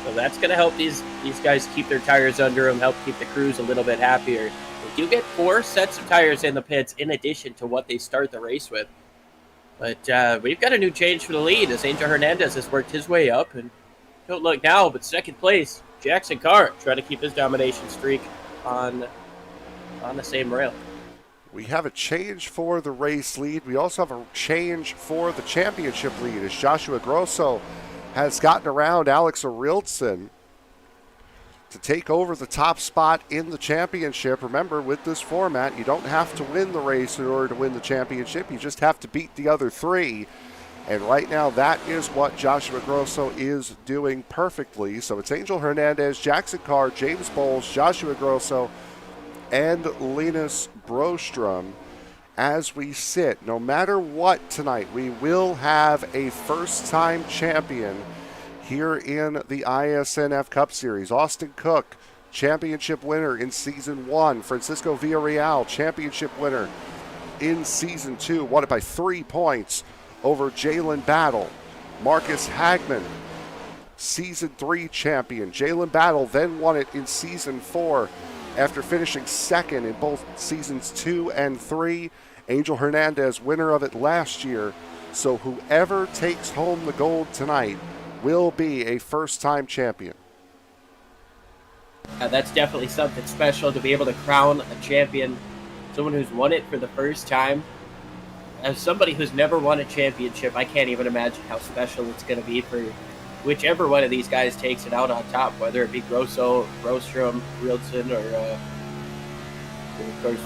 D: So that's going to help these guys keep their tires under them, help keep the crews a little bit happier. We do get 4 sets of tires in the pits in addition to what they start the race with. But we've got a new change for the lead as Angel Hernandez has worked his way up. And don't look now, but second place, Jackson Carr trying to keep his domination streak on the same rail.
C: We have a change for the race lead. We also have a change for the championship lead as Joshua Grosso has gotten around Alex Ariltson to take over the top spot in the championship. Remember, with this format, you don't have to win the race in order to win the championship. You just have to beat the other 3. And right now, that is what Joshua Grosso is doing perfectly. So it's Angel Hernandez, Jackson Carr, James Bowles, Joshua Grosso, and Linus Brostrom. As we sit, no matter what tonight, we will have a first-time champion here in the iSNF Cup Series. Austin Cook, championship winner in Season 1. Francisco Villarreal, championship winner in Season 2. Won it by 3 points over Jalen Battle. Marcus Hagman, Season 3 champion. Jalen Battle then won it in Season 4 after finishing second in both Seasons 2 and 3. Angel Hernandez, winner of it last year. So whoever takes home the gold tonight will be a first-time champion.
D: That's definitely something special to be able to crown a champion, someone who's won it for the first time. As somebody who's never won a championship, I can't even imagine how special it's going to be for whichever one of these guys takes it out on top, whether it be Grosso, Brostrom, Rieldson, or of course,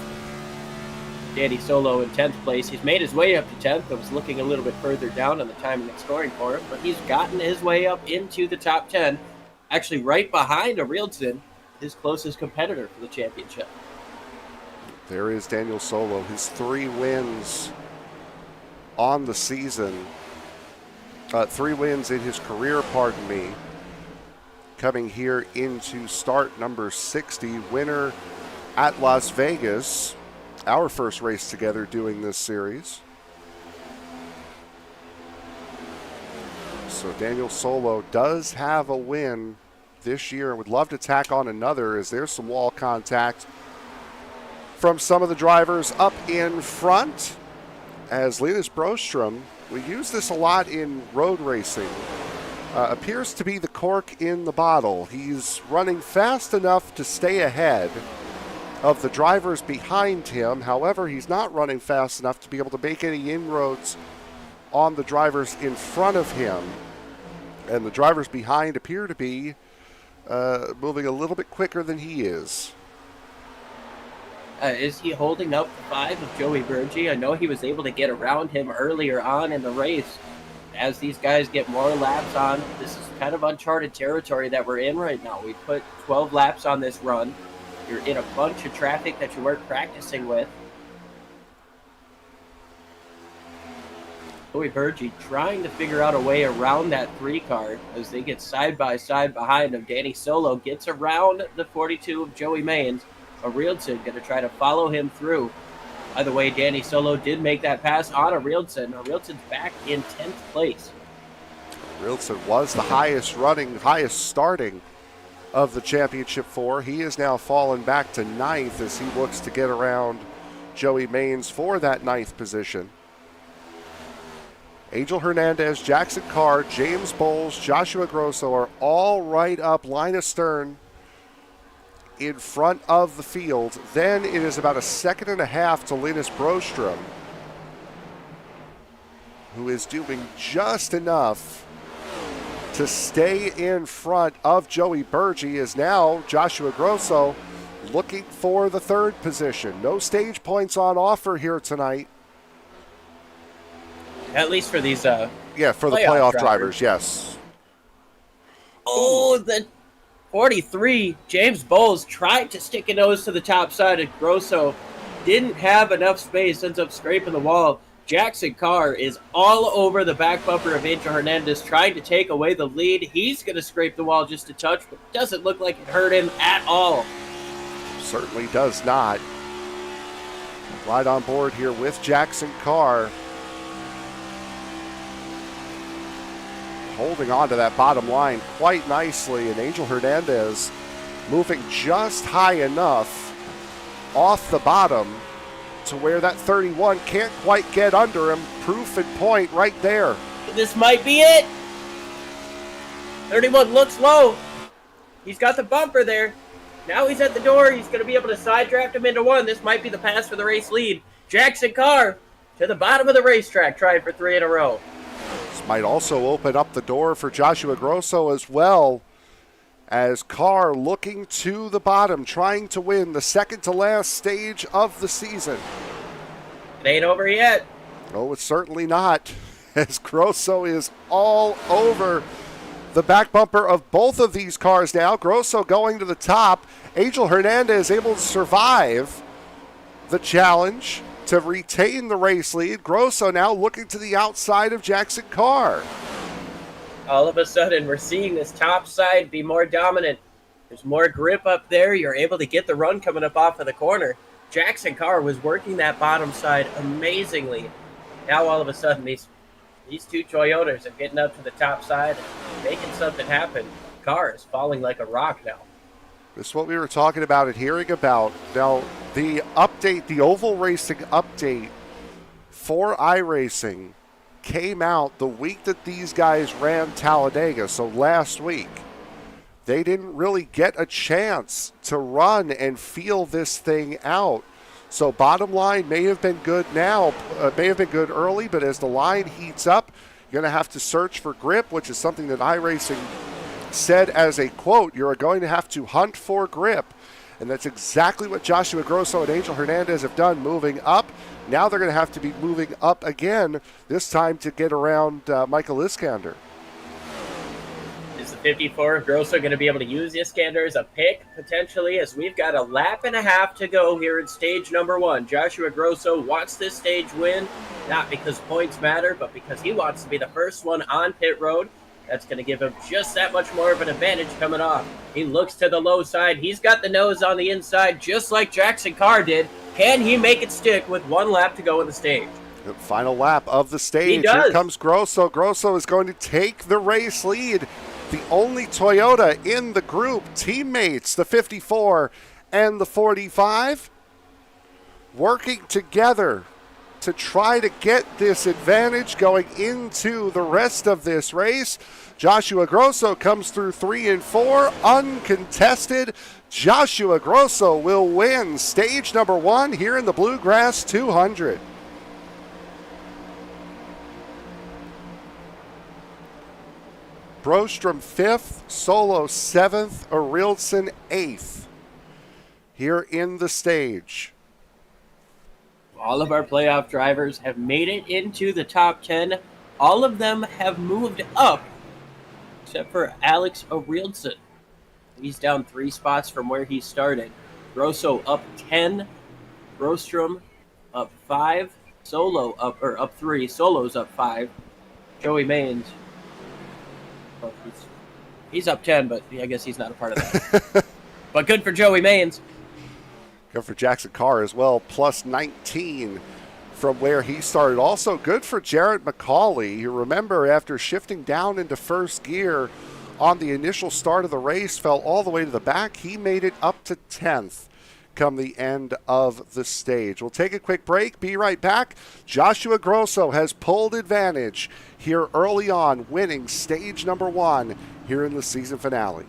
D: Danny Solo in 10th place. He's made his way up to 10th. I was looking a little bit further down on the timing and scoring for him, but he's gotten his way up into the top 10, actually right behind a Rieldson, his closest competitor for the championship.
C: There is Daniel Solo, his 3 wins on the season. 3 wins in his career, pardon me. Coming here into start number 60, winner at Las Vegas. Our first race together doing this series. So Daniel Solo does have a win this year and would love to tack on another as there's some wall contact from some of the drivers up in front. As Linus Brostrom, we use this a lot in road racing, appears to be the cork in the bottle. He's running fast enough to stay ahead of the drivers behind him. However, he's not running fast enough to be able to make any inroads on the drivers in front of him. And the drivers behind appear to be moving a little bit quicker than he is.
D: Is he holding up the 5 of Joey Burgee? I know he was able to get around him earlier on in the race. As these guys get more laps on, this is kind of uncharted territory that we're in right now. We put 12 laps on this run. You're in a bunch of traffic that you weren't practicing with. Joey Burgee trying to figure out a way around that 3 car as they get side by side behind him. Danny Solo gets around the 42 of Joey Maines. Rieldson going to try to follow him through. By the way, Danny Solo did make that pass on Rieldson. Rieldson's back in 10th place.
C: Rieldson was the highest starting of the championship 4. He is now fallen back to 9th as he looks to get around Joey Maines for that 9th position. Angel Hernandez, Jackson Carr, James Bowles, Joshua Grosso are all right up line astern in front of the field. Then it is about a second and a half to Linus Brostrom, who is doing just enough to stay in front of Joey Burgee. Is now Joshua Grosso looking for the 3rd position. No stage points on offer here tonight.
D: At least for these
C: for the playoff drivers, yes.
D: Oh, the 43, James Bowles tried to stick a nose to the top side, and Grosso didn't have enough space, ends up scraping the wall. Jackson Carr is all over the back bumper of Angel Hernandez, trying to take away the lead. He's going to scrape the wall just a touch, but doesn't look like it hurt him at all.
C: Certainly does not. Right on board here with Jackson Carr. Holding on to that bottom line quite nicely, and Angel Hernandez moving just high enough off the bottom to where that 31 can't quite get under him. Proof and point right there.
D: This might be it. 31 looks low. He's got the bumper there. Now he's at the door. He's going to be able to side draft him into one. This might be the pass for the race lead. Jackson Carr to the bottom of the racetrack, trying for 3 in a row.
C: This might also open up the door for Joshua Grosso as well, as Carr looking to the bottom, trying to win the second to last stage of the season.
D: It ain't over yet.
C: Oh, it's certainly not, as Grosso is all over the back bumper of both of these cars now. Grosso going to the top. Angel Hernandez able to survive the challenge to retain the race lead. Grosso now looking to the outside of Jackson Carr.
D: All of a sudden, we're seeing this top side be more dominant. There's more grip up there. You're able to get the run coming up off of the corner. Jackson Carr was working that bottom side amazingly. Now all of a sudden, these two Toyotas are getting up to the top side and making something happen. Carr is falling like a rock now.
C: This is what we were talking about and hearing about. Now, the update, the oval racing update for iRacing came out the week that these guys ran Talladega, so last week. They didn't really get a chance to run and feel this thing out. So bottom line may have been good now, may have been good early, but as the line heats up, you're going to have to search for grip, which is something that iRacing said as a quote, you're going to have to hunt for grip. And that's exactly what Joshua Grosso and Angel Hernandez have done, moving up. Now they're going to have to be moving up again, this time to get around Michael Iskander.
D: Is the 54 Grosso going to be able to use Iskander as a pick, potentially, as we've got a lap and a half to go here in stage number 1. Joshua Grosso wants this stage win, not because points matter, but because he wants to be the first one on pit road. That's going to give him just that much more of an advantage coming off. He looks to the low side. He's got the nose on the inside, just like Jackson Carr did. Can he make it stick with 1 lap to go in the stage?
C: The final lap of the stage.
D: He does.
C: Here comes Grosso. Grosso is going to take the race lead. The only Toyota in the group. Teammates, the 54 and the 45, working together to try to get this advantage going into the rest of this race. Joshua Grosso comes through 3 and 4, uncontested. Joshua Grosso will win stage number 1 here in the Bluegrass 200. Brostrom 5th, Solo 7th, Arilson 8th here in the stage.
D: All of our playoff drivers have made it into the top 10. All of them have moved up, except for Alex Arilson. He's down 3 spots from where he started. Grosso up 10, Brostrom up 5, Solo up 3, Solo's up 5. Joey Maines, well, he's up 10, but I guess he's not a part of that. But good for Joey Maines.
C: Good for Jackson Carr as well, plus 19 from where he started. Also good for Jarrett McCauley. You remember, after shifting down into first gear on the initial start of the race, fell all the way to the back. He made it up to 10th come the end of the stage. We'll take a quick break, be right back. Joshua Grosso has pulled advantage here early on, winning stage number 1 here in the season finale.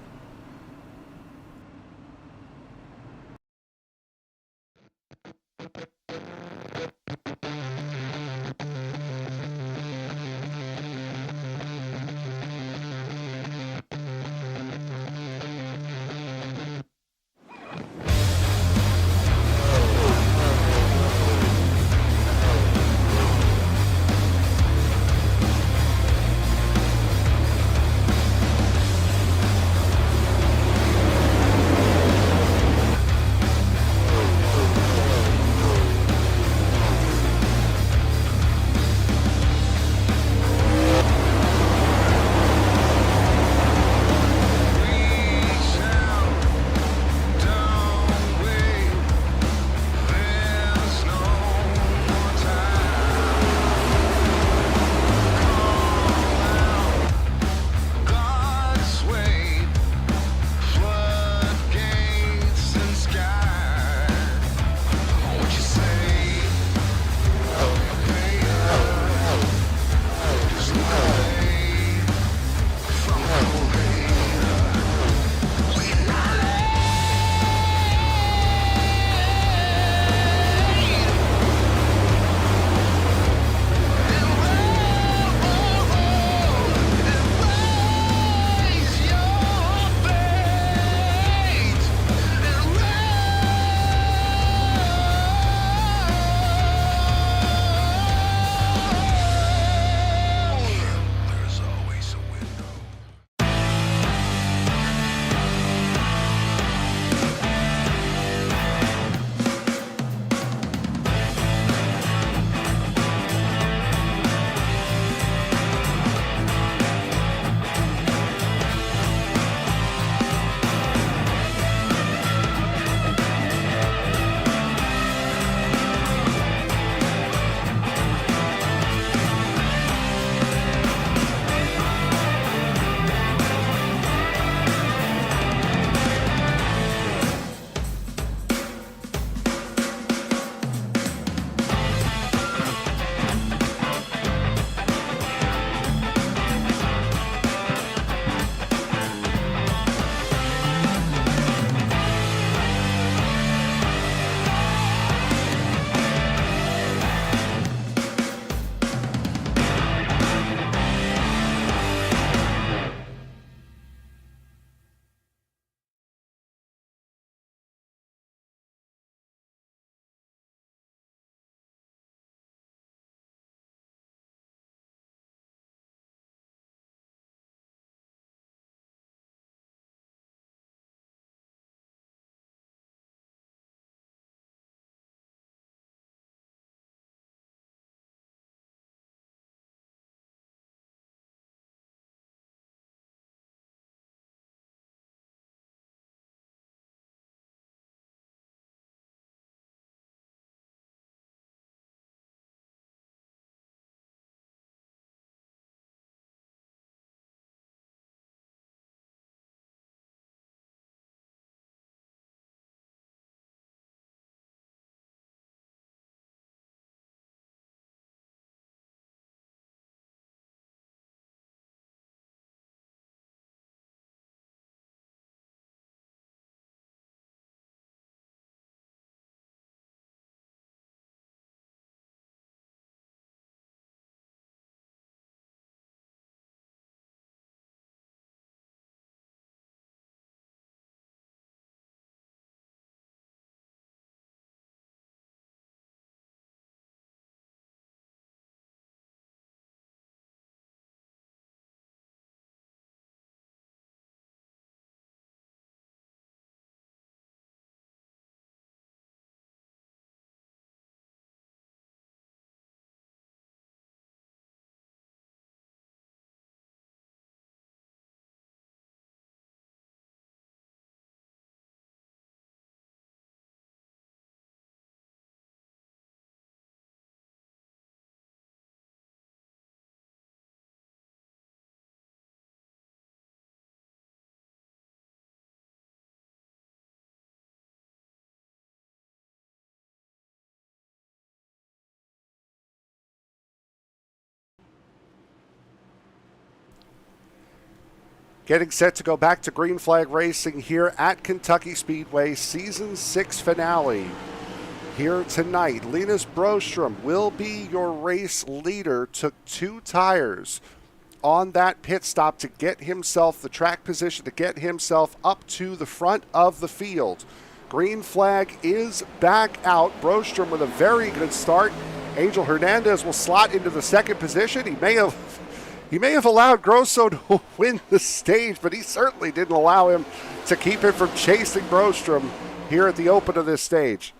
C: Getting set to go back to green flag racing here at Kentucky Speedway, Season 6 finale. Here tonight, Linus Broström will be your race leader. Took 2 tires on that pit stop to get himself the track position, to get himself up to the front of the field. Green flag is back out. Broström with a very good start. Angel Hernandez will slot into the second position. He may have allowed Grosso to win the stage, but he certainly didn't allow him to keep him from chasing Broström here at the open of this stage.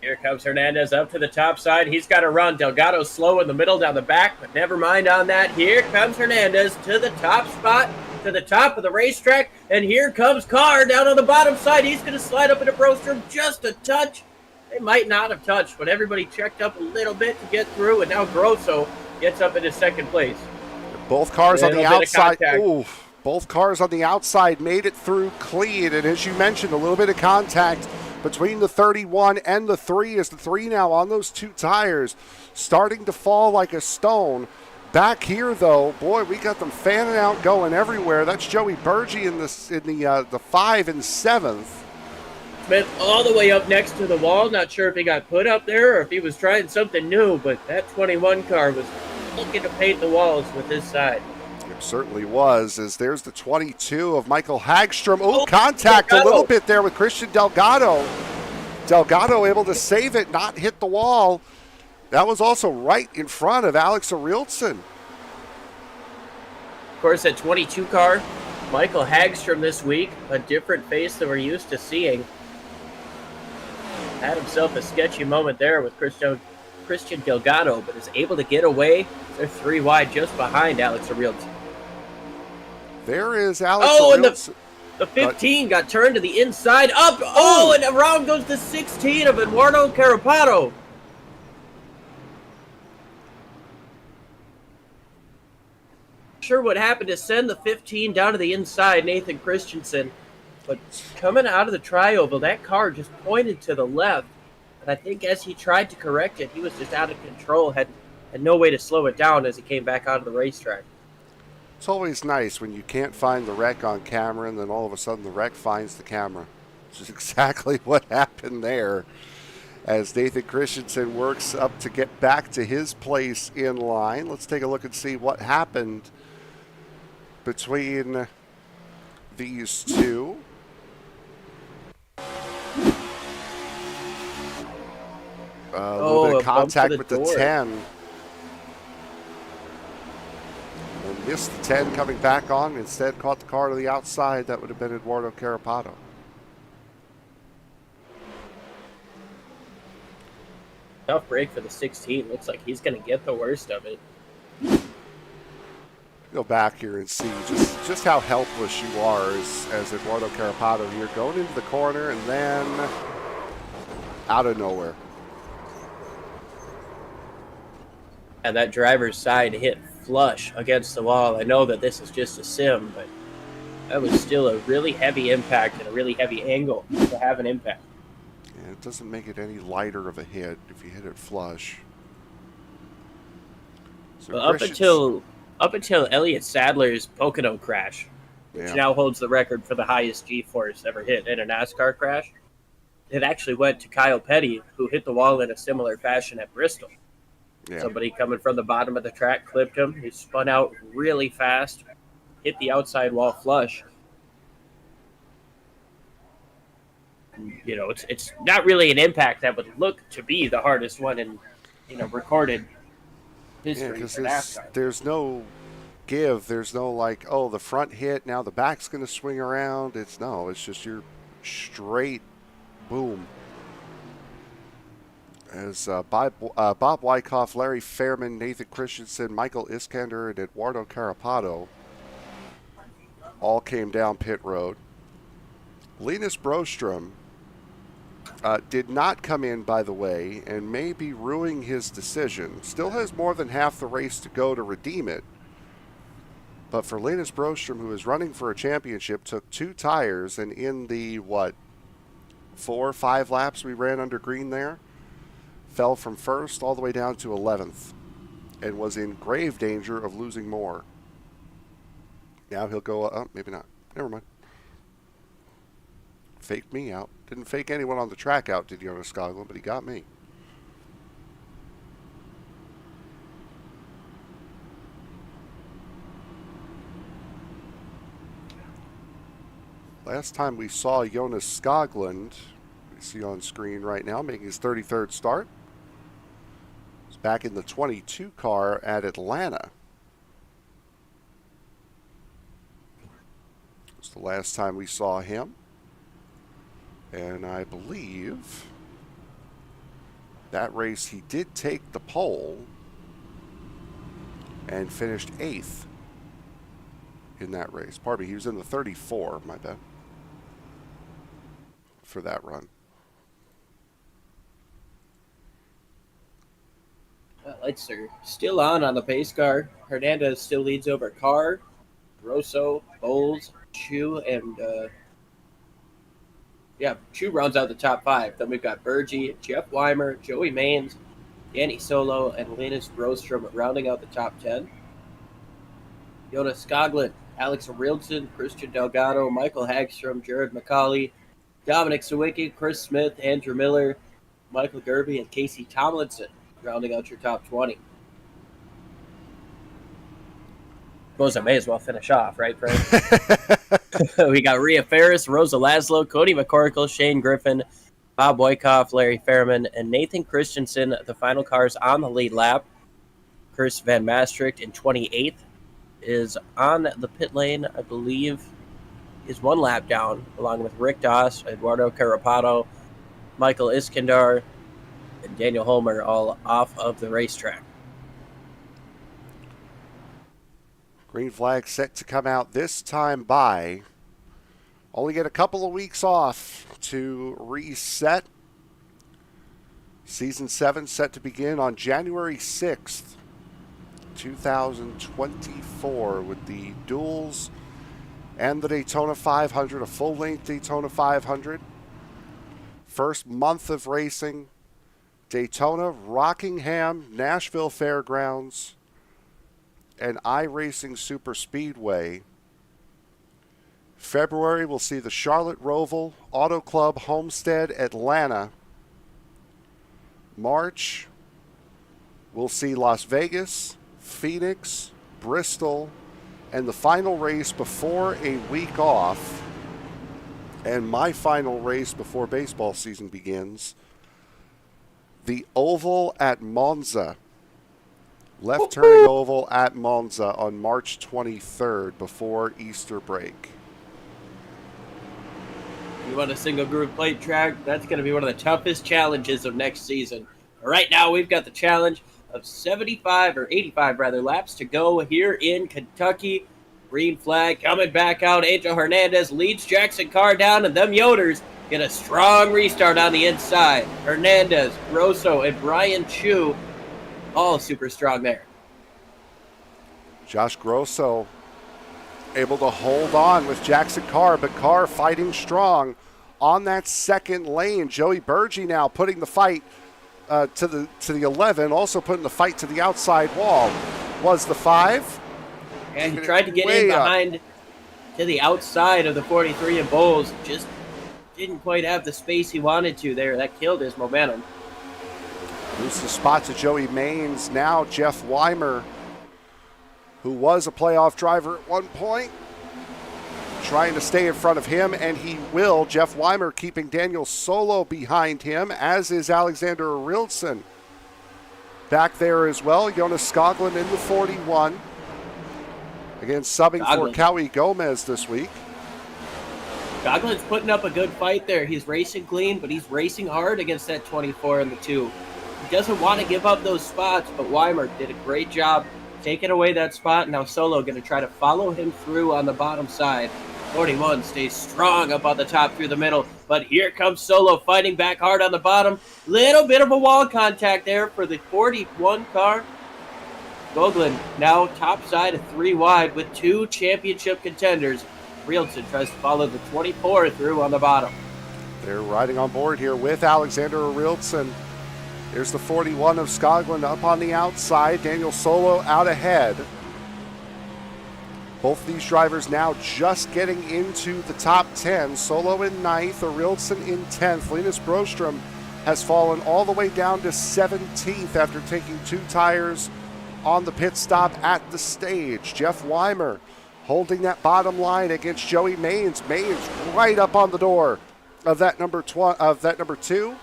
D: Here comes Hernandez up to the top side. He's got to run. Delgado slow in the middle down the back, but never mind on that. Here comes Hernandez to the top spot, to the top of the racetrack, and here comes Carr down on the bottom side. He's going to slide up into Broström just a touch. They might not have touched, but everybody checked up a little bit to get through, and now Grosso gets up into second place.
C: Both cars on the outside. Ooh, both cars on the outside made it through clean, and as you mentioned, a little bit of contact between the 31 and the 3, as the 3 now on those 2 tires starting to fall like a stone. Back here, though, boy, we got them fanning out, going everywhere. That's Joey Berge in the 5 and 7th.
D: Smith all the way up next to the wall. Not sure if he got put up there or if he was trying something new, but that 21 car was looking to paint the walls with his side.
C: It certainly was, as there's the 22 of Michael Hagstrom. Oh, contact Delgado a little bit there with Christian Delgado. Delgado able to save it, not hit the wall. That was also right in front of Alex Ariltson.
D: Of course, that 22 car, Michael Hagstrom this week, a different face than we're used to seeing. Had himself a sketchy moment there with Christian Delgado, but is able to get away. They're 3 wide just behind Alex Ariltson.
C: There is Alex Ariltson.
D: And the 15 got turned to the inside, up, and around goes the 16 of Eduardo Carapato. Sure what happened to send the 15 down to the inside, Nathan Christensen. But coming out of the tri-oval, that car just pointed to the left. And I think as he tried to correct it, he was just out of control, had no way to slow it down as he came back out of the racetrack.
C: It's always nice when you can't find the wreck on camera and then all of a sudden the wreck finds the camera. Which is exactly what happened there as Nathan Christensen works up to get back to his place in line. Let's take a look and see what happened between these two. A little bit of contact with the 10. And missed the 10 coming back on. Instead caught the car to the outside. That would have been Eduardo Carapato.
D: Tough break for the 16. Looks like he's going to get the worst of it.
C: Go back here and see just how helpless you are as Eduardo Carapato here, going into the corner and then out of nowhere.
D: And that driver's side hit flush against the wall. I know that this is just a sim, but that was still a really heavy impact and a really heavy angle to have an impact.
C: Yeah, it doesn't make it any lighter of a hit if you hit it flush. So
D: well, up until Elliott Sadler's Pocono crash, which now holds the record for the highest G-force ever hit in a NASCAR crash, it actually went to Kyle Petty, who hit the wall in a similar fashion at Bristol. Yeah. Somebody coming from the bottom of the track clipped him. He spun out really fast, hit the outside wall flush. You know, it's not really an impact that would look to be the hardest one in, recorded history for NASCAR.
C: There's no give. There's no like, oh, the front hit, now the back's going to swing around. It's just your straight boom. As Bob Wyckoff, Larry Fairman, Nathan Christensen, Michael Iskander, and Eduardo Carapato all came down pit road. Linus Broström did not come in, by the way, and may be ruining his decision. Still has more than half the race to go to redeem it. But for Linus Broström, who is running for a championship, took 2 tires, and in the, 4 or 5 laps we ran under green there, fell from first all the way down to 11th and was in grave danger of losing more. Now he'll go, maybe not. Never mind. Faked me out. Didn't fake anyone on the track out, did Jonas Skoglund, but he got me. Last time we saw Jonas Skoglund, we see on screen right now, making his 33rd start. He was back in the 22 car at Atlanta. It was the last time we saw him. And I believe that race he did take the pole and finished 8th in that race. Pardon me, he was in the 34, my bad, for that run.
D: Lights are still on the pace car. Hernandez still leads over Carr, Grosso, Bowles, Chu, and Chu rounds out the top 5. Then we've got Bergie, Jeff Weimer, Joey Maines, Danny Solo, and Linus Grostrom rounding out the top 10. Jonas Skoglund, Alex Rilson, Christian Delgado, Michael Hagstrom, Jared McCauley, Dominic Sawicki, Chris Smith, Andrew Miller, Michael Gerby, and Casey Tomlinson rounding out your top 20. Suppose I may as well finish off, right, Frank? We got Rhea Ferris, Rosa Laszlo, Cody McCorkle, Shane Griffin, Bob Wyckoff, Larry Fairman, and Nathan Christensen, the final cars on the lead lap. Chris Van Maastricht in 28th is on the pit lane, I believe, is 1 lap down, along with Rick Doss, Eduardo Carapato, Michael Iskandar, and Daniel Holmer, all off of the racetrack.
C: Green flag set to come out this time by. Only get a couple of weeks off to reset. Season 7 set to begin on January 6th, 2024 with the duels and the Daytona 500, a full-length Daytona 500. First month of racing, Daytona, Rockingham, Nashville Fairgrounds, and iRacing Super Speedway. February, we'll see the Charlotte Roval, Auto Club, Homestead, Atlanta. March, we'll see Las Vegas, Phoenix, Bristol, and the final race before a week off, and my final race before baseball season begins, the Oval at Monza. Left-turning oval at Monza on March 23rd before Easter break.
D: You want a single groove plate track? That's going to be one of the toughest challenges of next season. Right now, we've got the challenge of 85 laps to go here in Kentucky. Green flag coming back out. Angel Hernandez leads Jackson Carr down, and them Yoders get a strong restart on the inside. Hernandez, Grosso, and Brian Chu all super strong there.
C: Josh Grosso able to hold on with Jackson Carr, but Carr fighting strong on that second lane. Joey Bergie now putting the fight to the 11, also putting the fight to the outside wall. Was the 5?
D: And he tried to get in behind to the outside of the 43 and Bowles. Just didn't quite have the space he wanted to there. That killed his momentum.
C: Loses the spot to Joey Maines. Now Jeff Weimer, who was a playoff driver at one point, trying to stay in front of him, and he will. Jeff Weimer keeping Daniel Solo behind him, as is Alexander Rilson back there as well. Jonas Skoglund in the 41. Again, subbing for Cowie Gomez this week.
D: Skoglund's putting up a good fight there. He's racing clean, but he's racing hard against that 24 and the 2. He doesn't want to give up those spots, but Weimer did a great job taking away that spot. Now Solo going to try to follow him through on the bottom side. 41 stays strong up on the top through the middle, but here comes Solo fighting back hard on the bottom. Little bit of a wall contact there for the 41 car. Skoglund now top side of 3 wide with 2 championship contenders. Rielson tries to follow the 24 through on the bottom.
C: They're riding on board here with Alexander Rielson. Here's the 41 of Skoglund up on the outside. Daniel Solo out ahead. Both of these drivers now just getting into the top 10. Solo in 9th, Arilson in 10th. Linus Broström has fallen all the way down to 17th after taking 2 tires on the pit stop at the stage. Jeff Weimer holding that bottom line against Joey Maines. Maines right up on the door of that number 2,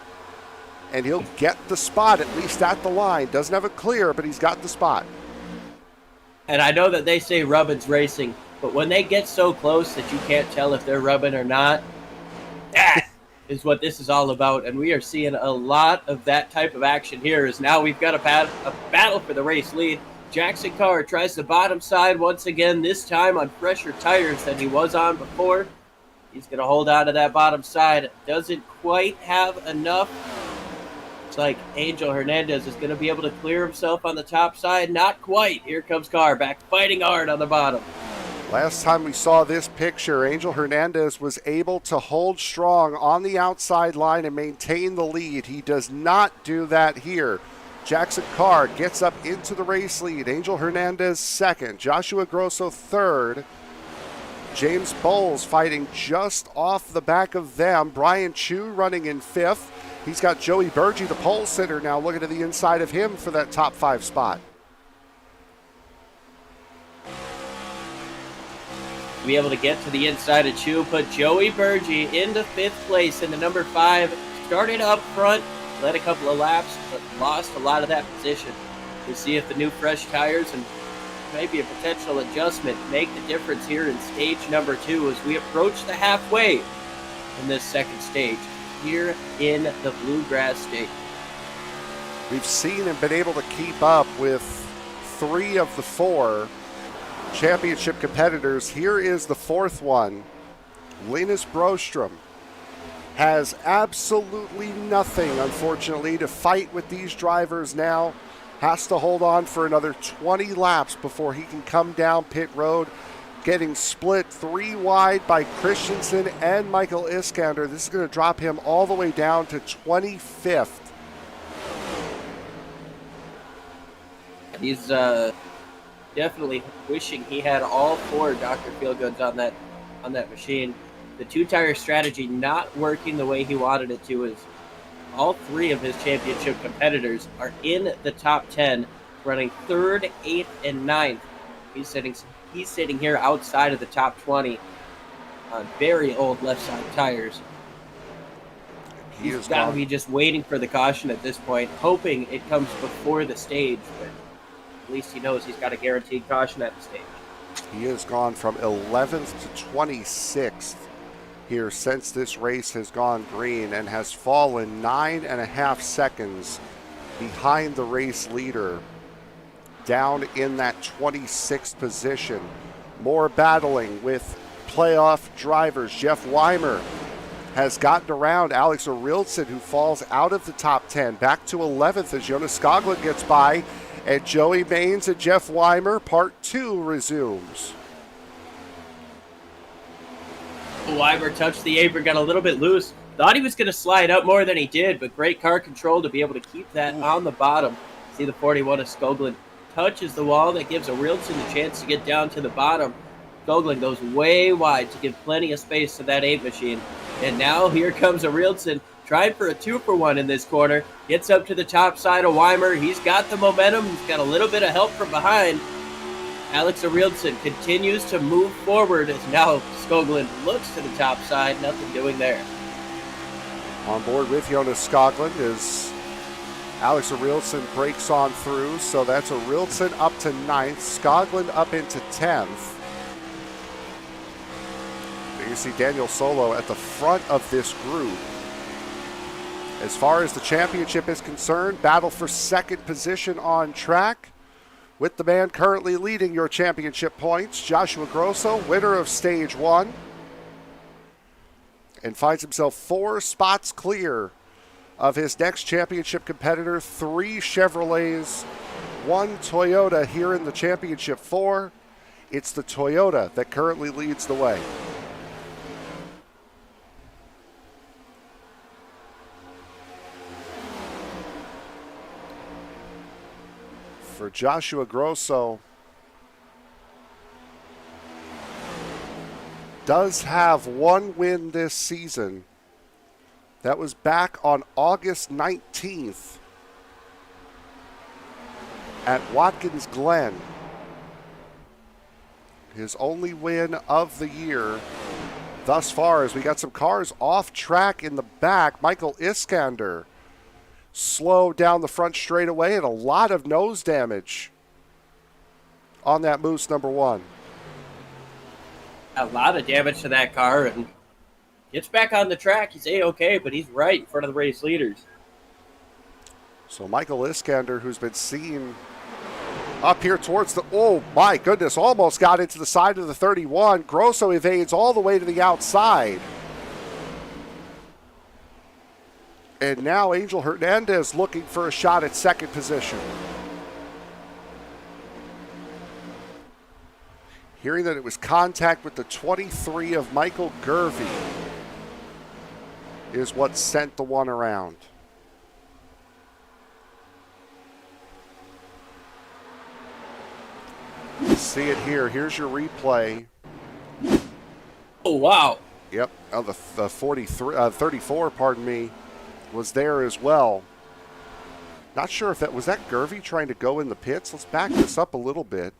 C: and he'll get the spot, at least at the line. Doesn't have it clear, but he's got the spot.
D: And I know that they say rubbin's racing, but when they get so close that you can't tell if they're rubbing or not, that is what this is all about. And we are seeing a lot of that type of action here, as now we've got a battle for the race lead. Jackson Carr tries the bottom side once again, this time on fresher tires than he was on before. He's going to hold on to that bottom side. Doesn't quite have enough. It's like Angel Hernandez is going to be able to clear himself on the top side. Not quite. Here comes Carr back fighting hard on the bottom.
C: Last time we saw this picture, Angel Hernandez was able to hold strong on the outside line and maintain the lead. He does not do that here. Jackson Carr gets up into the race lead. Angel Hernandez second. Joshua Grosso third. James Bowles fighting just off the back of them. Brian Chu running in fifth. He's got Joey Burgee, the pole sitter, now looking to the inside of him for that top 5 spot.
D: To be able to get to the inside of Chu, put Joey Burgee into 5th place into number 5. Started up front, led a couple of laps, but lost a lot of that position. We'll see if the new fresh tires and maybe a potential adjustment make the difference here in stage number 2 as we approach the halfway in this second stage here in the Bluegrass stage.
C: We've seen and been able to keep up with 3 of the 4 championship competitors. Here is the 4th one. Linus Broström has absolutely nothing, unfortunately, to fight with these drivers now. Has to hold on for another 20 laps before he can come down pit road. Getting split 3 wide by Christensen and Michael Iskander. This is going to drop him all the way down to 25th.
D: He's definitely wishing he had all 4 Dr. Feelgoods on that machine. The 2-tire strategy not working the way he wanted it to, is all 3 of his championship competitors are in the top 10, running 3rd, 8th, and 9th. He's sitting here outside of the top 20 on very old left side tires. He's got to be just waiting for the caution at this point, hoping it comes before the stage, but at least he knows he's got a guaranteed caution at the stage.
C: He has gone from 11th to 26th here since this race has gone green, and has fallen 9.5 seconds behind the race leader, down in that 26th position. More battling with playoff drivers. Jeff Weimer has gotten around Alex Arilson, who falls out of the top 10, back to 11th as Jonas Skoglund gets by, and Joey Maines and Jeff Weimer, part 2 resumes.
D: Weimer touched the apron, got a little bit loose. Thought he was going to slide up more than he did, but great car control to be able to keep that on the bottom. See the 41 of Skoglund touches the wall. That gives Arilson the chance to get down to the bottom. Skoglund goes way wide to give plenty of space to that 8 machine. And now here comes Arilson, trying for a 2-for-1 in this corner. Gets up to the top side of Weimer. He's got the momentum. He's got a little bit of help from behind. Alex Arilson continues to move forward as now Skoglund looks to the top side. Nothing doing there.
C: On board with Jonas Skoglund is Alex Arilson, breaks on through, so that's Arilson up to 9th, Skoglund up into 10th. You see Daniel Solo at the front of this group. As far as the championship is concerned, battle for second position on track, with the man currently leading your championship points, Joshua Grosso, winner of stage 1, and finds himself 4 spots clear of his next championship competitor. 3 Chevrolets, 1 Toyota here in the championship 4. It's the Toyota that currently leads the way. For Joshua Grosso, does have one win this season. That was back on August 19th at Watkins Glen. His only win of the year thus far, as we got some cars off track in the back. Michael Iskander slowed down the front straightaway and a lot of nose damage on that Moose number 1.
D: A lot of damage to that car, and gets back on the track. He's A-okay, but he's right in front of the race leaders.
C: So Michael Iskander, who's been seen up here towards the, oh my goodness, almost got into the side of the 31. Grosso evades all the way to the outside. And now Angel Hernandez looking for a shot at second position. Hearing that it was contact with the 23 of Michael Gervey is what sent the one around. See it here. Here's your replay.
D: Oh, wow.
C: Yep. Oh, the 34, pardon me, was there as well. Not sure if that was that Gervey trying to go in the pits. Let's back this up a little bit.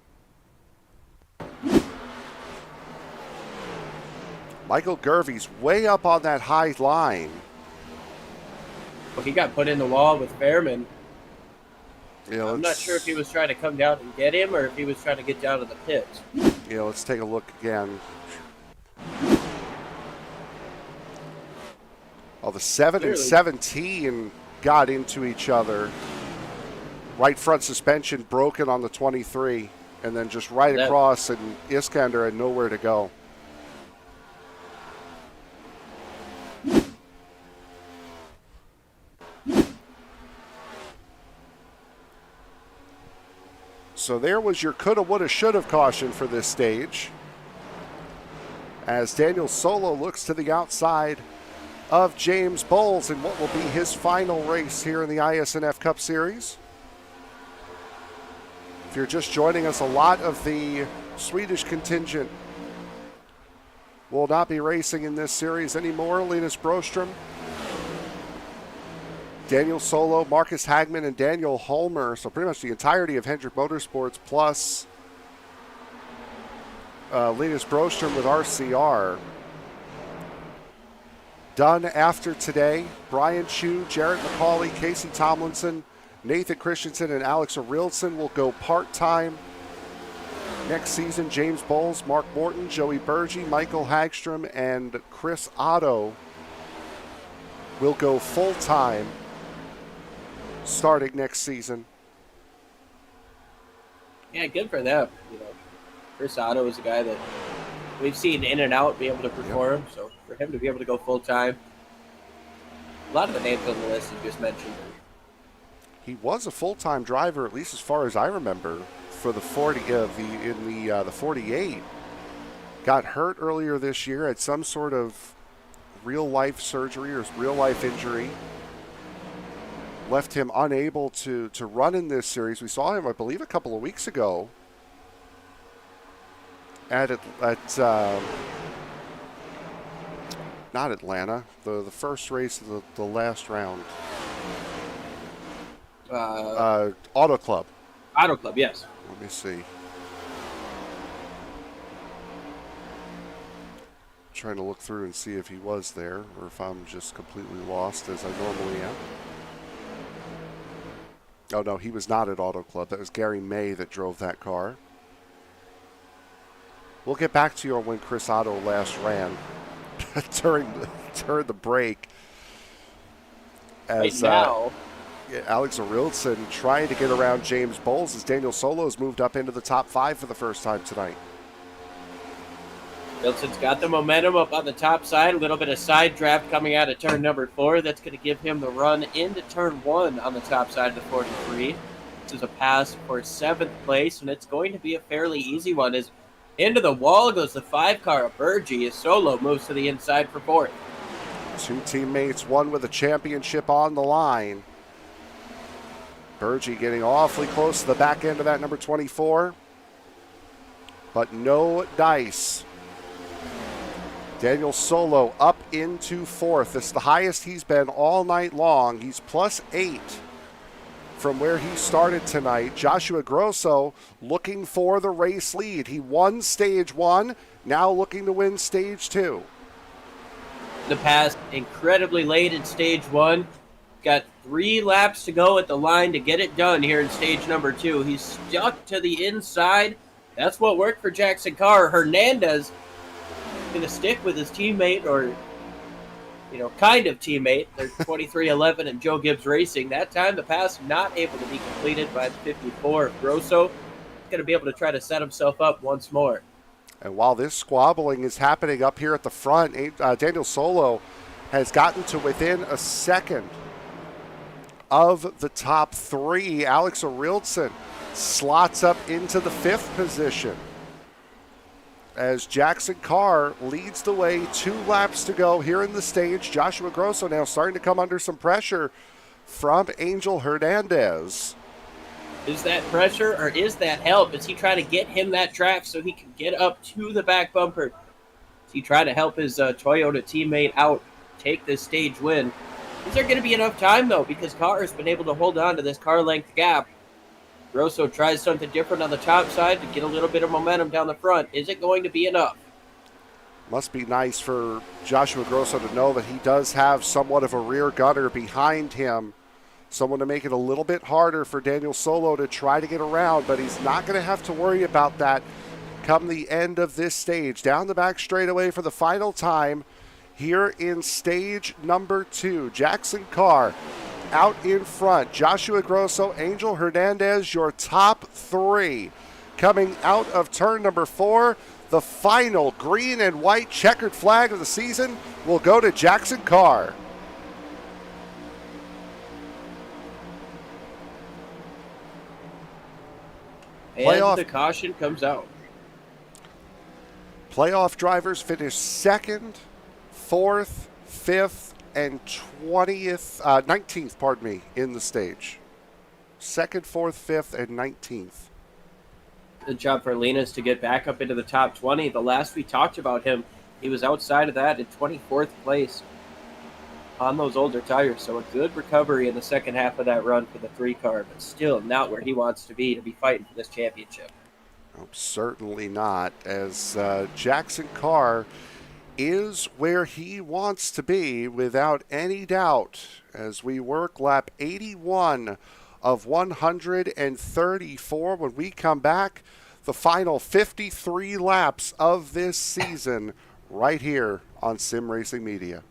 C: Michael Gervey's way up on that high line.
D: Well, he got put in the wall with Fairman. I'm not
C: let's-
D: sure if he was trying to come down and get him or if he was trying to get down to the pits.
C: Let's take a look again. Oh, the 7 and 17 got into each other. Right front suspension broken on the 23, and then just right across, and Iskander had nowhere to go. So there was your coulda, woulda, shoulda caution for this stage. As Daniel Solo looks to the outside of James Bowles in what will be his final race here in the iSNF Cup Series. If you're just joining us, a lot of the Swedish contingent will not be racing in this series anymore. Linus Broström, Daniel Solo, Marcus Hagman, and Daniel Holmer. So pretty much the entirety of Hendrick Motorsports plus Linus Broström with RCR. Done after today. Brian Chu, Jarrett McCauley, Casey Tomlinson, Nathan Christensen, and Alex Arilson will go part-time. Next season, James Bowles, Mark Morton, Joey Burgee, Michael Hagstrom, and Chris Otto will go full-time starting next season.
D: Yeah, good for them. Chris Otto is a guy that we've seen in and out be able to perform. Yep. So for him to be able to go full time, a lot of the names on the list you just mentioned.
C: He was a full-time driver, at least as far as I remember, for the 48. Got hurt earlier this year, had some sort of real-life surgery or real-life injury. Left him unable to run in this series. We saw him, I believe, a couple of weeks ago at not Atlanta, the first race of the last round. Auto Club.
D: Auto Club, yes.
C: Let me see. Trying to look through and see if he was there or if I'm just completely lost as I normally am. Oh, no, he was not at Auto Club. That was Gary May that drove that car. We'll get back to you on when Chris Otto last ran during the break. As,
D: right now.
C: Alex Arilson trying to get around James Bowles as Daniel Solo's moved up into the top 5 for the first time tonight.
D: Wilson's got the momentum up on the top side. A little bit of side draft coming out of turn number 4. That's going to give him the run into turn 1 on the top side of the 43. This is a pass for 7th place, and it's going to be a fairly easy one. As into the wall goes the 5 car of Burgee as Solo moves to the inside for 4th.
C: Two teammates, one with a championship on the line. Burgee getting awfully close to the back end of that number 24. But no dice Daniel Solo up into fourth. It's the highest he's been all night long. He's +8 from where he started tonight. Joshua Grosso looking for the race lead. He won stage 1, now looking to win stage 2.
D: The pass incredibly late in stage 1. Got 3 laps to go at the line to get it done here in stage number 2. He's stuck to the inside. That's what worked for Jackson Carr. Hernandez going to stick with his teammate, or kind of teammate. They're 23-11 and Joe Gibbs Racing. That time the pass not able to be completed by the 54. Grosso going to be able to try to set himself up once more.
C: And while this squabbling is happening up here at the front, Daniel Solo has gotten to within a second of the top 3. Alex Arilson slots up into the 5th position as Jackson Carr leads the way. 2 laps to go here in the stage. Joshua Grosso now starting to come under some pressure from Angel Hernandez.
D: Is that pressure or is that help? Is he trying to get him that track so he can get up to the back bumper? Is he trying to help his Toyota teammate out, take this stage win? Is there going to be enough time, though? Because Carr has been able to hold on to this car length gap. Grosso tries something different on the top side to get a little bit of momentum down the front. Is it going to be enough?
C: Must be nice for Joshua Grosso to know that he does have somewhat of a rear gunner behind him. Someone to make it a little bit harder for Daniel Solo to try to get around, but he's not going to have to worry about that come the end of this stage. Down the back straightaway for the final time here in stage number 2. Jackson Carr out in front. Joshua Grosso, Angel Hernandez, your top 3. Coming out of turn number 4, the final green and white checkered flag of the season will go to Jackson Carr.
D: And the caution comes out.
C: Playoff drivers finish 2nd, 4th, 5th, and 19th, in the stage. 2nd, 4th, 5th, and 19th.
D: Good job for Linus to get back up into the top 20. The last we talked about him, he was outside of that in 24th place on those older tires. So a good recovery in the second half of that run for the 3-car, but still not where he wants to be fighting for this championship.
C: Oh, certainly not, as Jackson Carr is where he wants to be without any doubt as we work lap 81 of 134. When we come back, the final 53 laps of this season right here on Sim Racing Media.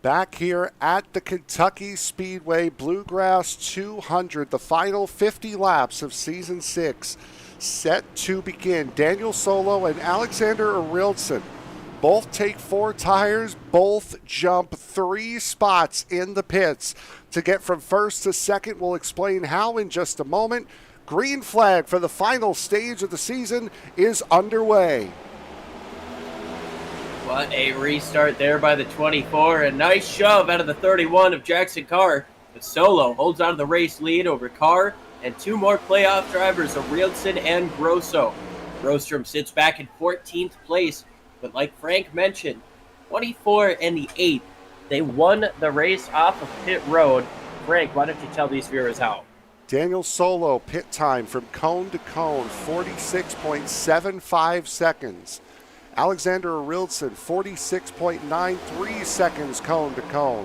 C: Back here at the Kentucky Speedway Bluegrass 200, the final 50 laps of Season 6 set to begin. Daniel Solo and Alexander Arildsson both take 4 tires, both jump 3 spots in the pits to get from first to second. We'll explain how in just a moment. Green flag for the final stage of the season is underway.
D: What a restart there by the 24. A nice shove out of the 31 of Jackson Carr. But Solo holds on to the race lead over Carr and 2 more playoff drivers, Arildsson and Grosso. Brostrom sits back in 14th place, but like Frank mentioned, 24 and the 8, they won the race off of pit road. Frank, why don't you tell these viewers how?
C: Daniel Solo pit time from cone to cone, 46.75 seconds. Alexander Arildsson, 46.93 seconds cone to cone.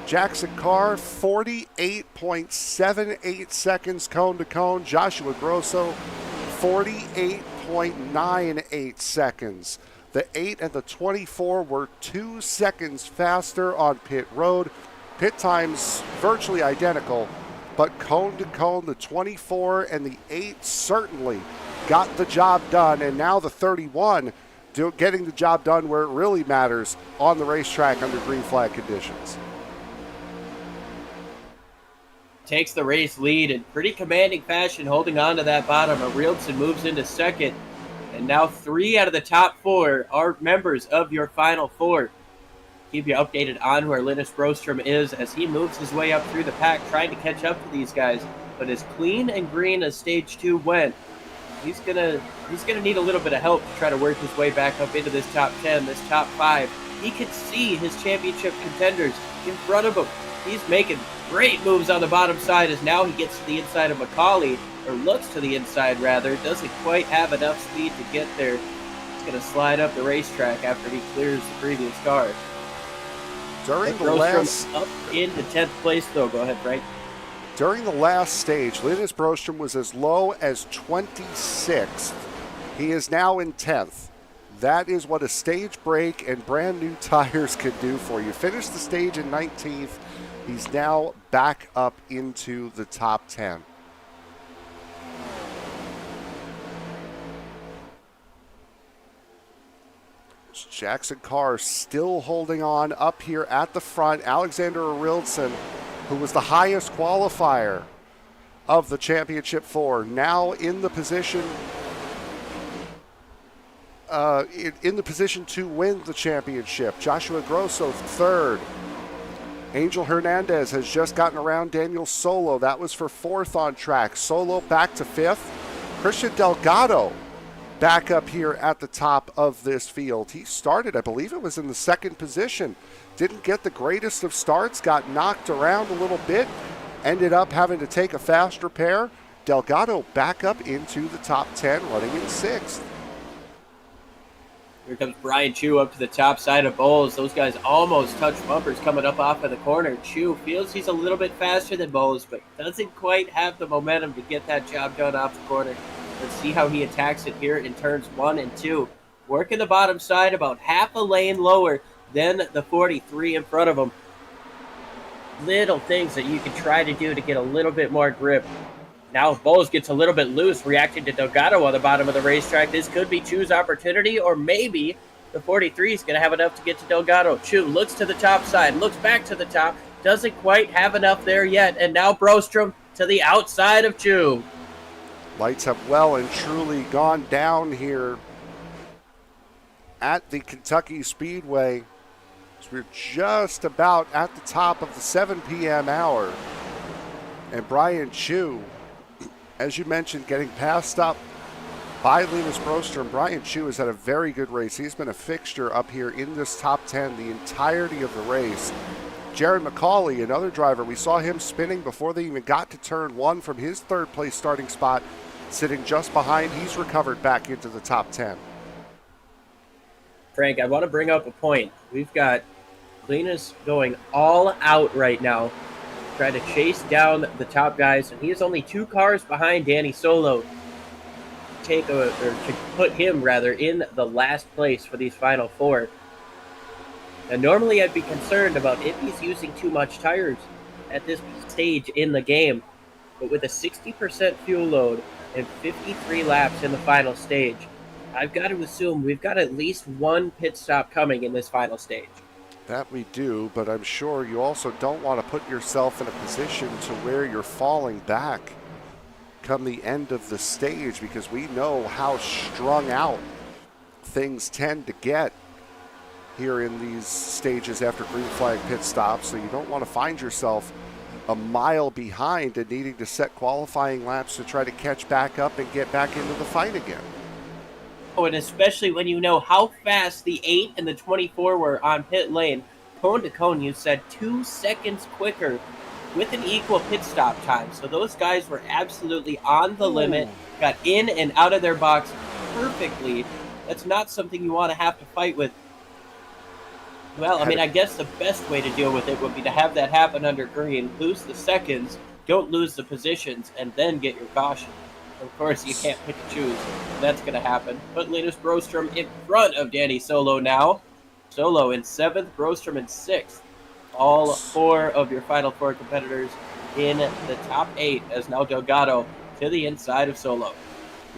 C: Jackson Carr, 48.78 seconds cone to cone. Joshua Grosso, 48.98 seconds. The 8 and the 24 were 2 seconds faster on pit road. Pit times virtually identical, but cone to cone, the 24 and the 8 certainly got the job done. And now the 31 getting the job done where it really matters on the racetrack under green flag conditions.
D: Takes the race lead in pretty commanding fashion, holding on to that bottom. Arildsson moves into second, and now 3 out of the top 4 are members of your final 4. Keep you updated on where Linus Brostrom is as he moves his way up through the pack, trying to catch up to these guys. But as clean and green as stage 2 went, he's gonna need a little bit of help to try to work his way back up into this top 10, this top 5. He can see his championship contenders in front of him. He's making great moves on the bottom side as now he gets to the inside of McCauley, or looks to the inside rather. Doesn't quite have enough speed to get there. He's going to slide up the racetrack after he clears the previous car.
C: During the last...
D: up into 10th place though. Go ahead, Frank.
C: During the last stage, Linus Brostrom was as low as 26th. He is now in 10th. That is what a stage break and brand new tires can do for you. Finished the stage in 19th. He's now back up into the top 10. Jackson Carr still holding on up here at the front. Alexander Arildsson, who was the highest qualifier of the Championship 4, now in the position to win the championship. Joshua Grosso, 3rd. Angel Hernandez has just gotten around Daniel Solo. That was for 4th on track. Solo back to 5th. Christian Delgado back up here at the top of this field. He started, I believe it was in the 2nd position. Didn't get the greatest of starts, got knocked around a little bit, ended up having to take a fast repair. Delgado back up into the top 10, running in 6th.
D: Here comes Brian Chu up to the top side of Bowles. Those guys almost touch bumpers coming up off of the corner. Chu feels he's a little bit faster than Bowles, but doesn't quite have the momentum to get that job done off the corner. Let's see how he attacks it here in turns 1 and 2. Working the bottom side about half a lane lower than the 43 in front of him. Little things that you can try to do to get a little bit more grip. Now if Bowles gets a little bit loose, reacting to Delgado on the bottom of the racetrack, this could be Chu's opportunity, or maybe the 43 is going to have enough to get to Delgado. Chu looks to the top side, looks back to the top, doesn't quite have enough there yet, and now Brostrom to the outside of Chu.
C: Lights have well and truly gone down here at the Kentucky Speedway. So we're just about at the top of the 7 p.m. hour. And Brian Chu, as you mentioned, getting passed up by Linus Brostrom. Brian Chu has had a very good race. He's been a fixture up here in this top 10 the entirety of the race. Jared McCauley, another driver, we saw him spinning before they even got to turn 1 from his 3rd place starting spot, sitting just behind. He's recovered back into the top 10.
D: Frank, I want to bring up a point. We've got Linus going all out right now, trying to chase down the top guys, and he is only 2 cars behind Danny Solo to put him rather in the last place for these final 4. Now, normally I'd be concerned about if he's using too much tires at this stage in the game, but with a 60% fuel load and 53 laps in the final stage, I've got to assume we've got at least one pit stop coming in this final stage.
C: That we do, but I'm sure you also don't want to put yourself in a position to where you're falling back come the end of the stage, because we know how strung out things tend to get here in these stages after green flag pit stops. So you don't want to find yourself a mile behind and needing to set qualifying laps to try to catch back up and get back into the fight again.
D: Oh, and especially when you know how fast the 8 and the 24 were on pit lane. Cone to cone, you said 2 seconds quicker with an equal pit stop time. So those guys were absolutely on the limit, got in and out of their box perfectly. That's not something you want to have to fight with. Well, I mean, I guess the best way to deal with it would be to have that happen under green, lose the seconds, don't lose the positions, and then get your caution. Of course, you can't pick and choose. That's going to happen. But Linus Broström in front of Danny Solo now. Solo in 7th, Broström in 6th. All 4 of your final 4 competitors in the top 8 as now Delgado to the inside of Solo.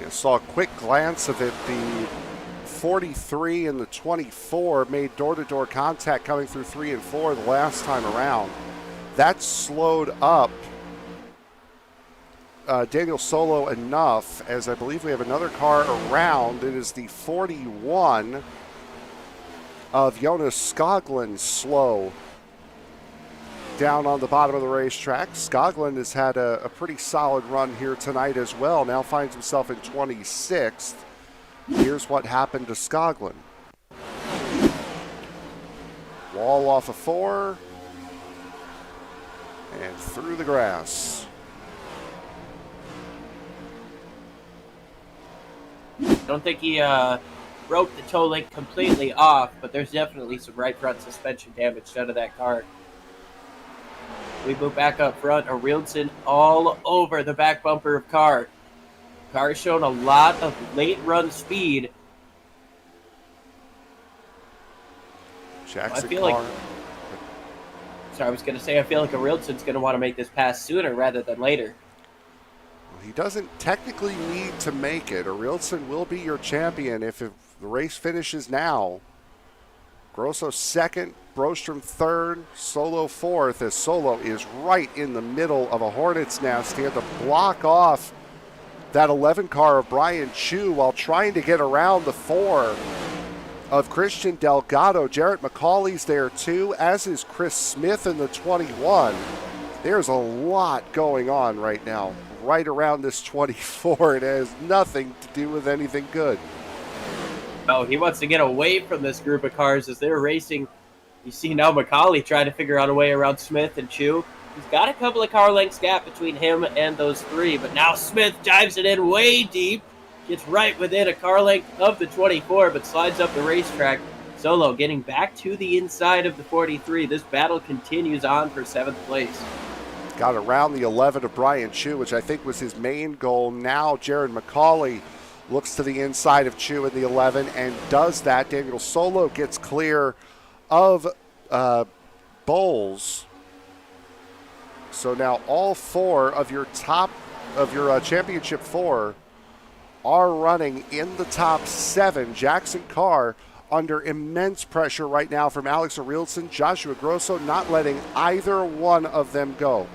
C: Yeah, saw a quick glance of it. The 43 and the 24 made door-to-door contact coming through 3 and 4 the last time around. That slowed up Daniel Solo enough, as I believe we have another car around. It is the 41 of Jonas Skoglund slow down on the bottom of the racetrack. Skoglund has had a pretty solid run here tonight as well. Now finds himself in 26th. Here's what happened to Skoglund. Wall off of 4 and through the grass.
D: Don't think he broke the toe link completely off, but there's definitely some right front suspension damage done to that car. We move back up front. Arildsson all over the back bumper of Carr. Carr showing a lot of late run speed.
C: Jackson
D: I feel
C: Carr.
D: I was going to say, I feel like Arildsson's going to want to make this pass sooner rather than later.
C: He doesn't technically need to make it. Arildsson will be your champion if the race finishes now. Grosso 2nd, Broström 3rd, Solo 4th, as Solo is right in the middle of a hornet's nest. He had to block off that 11 car of Brian Chu while trying to get around the 4 of Christian Delgado. Jarrett McCauley's there too, as is Chris Smith in the 21. There's a lot going on right now, right around this 24. It has nothing to do with anything good.
D: Oh, he wants to get away from this group of cars as they're racing. You see now McCauley trying to figure out a way around Smith and Chu. He's got a couple of car lengths gap between him and those 3, but now Smith dives it in way deep, gets right within a car length of the 24, but slides up the racetrack. Solo getting back to the inside of the 43. This battle continues on for 7th place.
C: Got around the 11 of Brian Chu, which I think was his main goal. Now Jared McCauley looks to the inside of Chu in the 11 and does that. Daniel Solo gets clear of Bowles. So now all 4 of your championship 4 are running in the top 7. Jackson Carr under immense pressure right now from Alex Arildsson, Joshua Grosso, not letting either one of them go.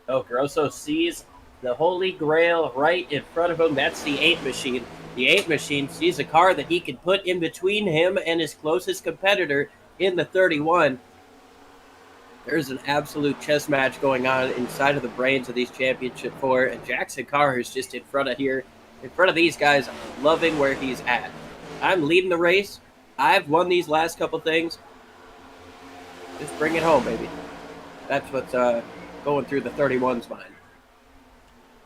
D: Oh, Grosso sees the Holy Grail right in front of him. That's the 8 machine. The 8 machine sees a car that he can put in between him and his closest competitor in the 31. There's an absolute chess match going on inside of the brains of these championship 4, and Jackson Carr is just in front of these guys, loving where he's at. I'm leading the race. I've won these last couple things. Just bring it home, baby. That's what's going through the 31's mind.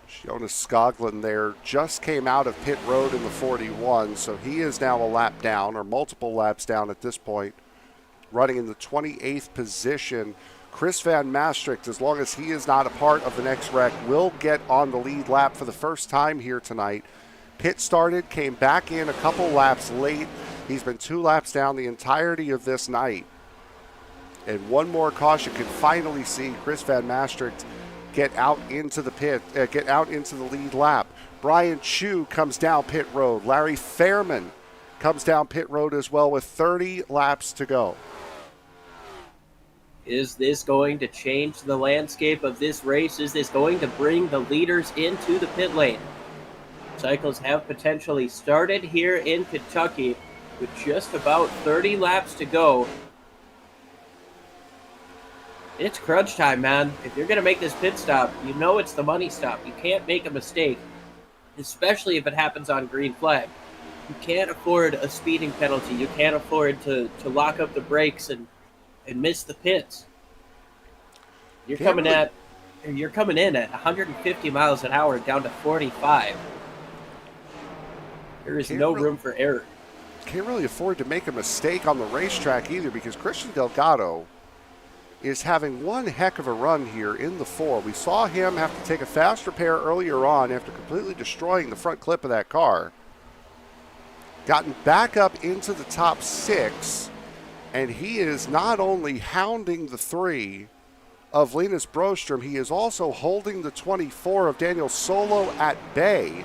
C: Jonas Skoglund there just came out of pit road in the 41, so he is now a lap down, or multiple laps down at this point, running in the 28th position. Chris Van Maastricht, as long as he is not a part of the next wreck, will get on the lead lap for the first time here tonight. Pit started, came back in a couple laps late. He's been 2 laps down the entirety of this night. And one more caution could finally see Chris Van Maastricht get out into the get out into the lead lap. Brian Chu comes down pit road. Larry Fairman comes down pit road as well with 30 laps to go.
D: Is this going to change the landscape of this race? Is this going to bring the leaders into the pit lane? Cycles have potentially started here in Kentucky with just about 30 laps to go. It's crunch time, man. If you're going to make this pit stop, you know it's the money stop. You can't make a mistake, especially if it happens on green flag. You can't afford a speeding penalty. You can't afford to lock up the brakes and miss the pits. You're coming in at 150 miles an hour down to 45. There is no room for error.
C: Can't really afford to make a mistake on the racetrack either, because Christian Delgado is having one heck of a run here in the 4. We saw him have to take a fast repair earlier on after completely destroying the front clip of that car. Gotten back up into the top 6, and he is not only hounding the 3 of Linus Broström, he is also holding the 24 of Daniel Solo at bay,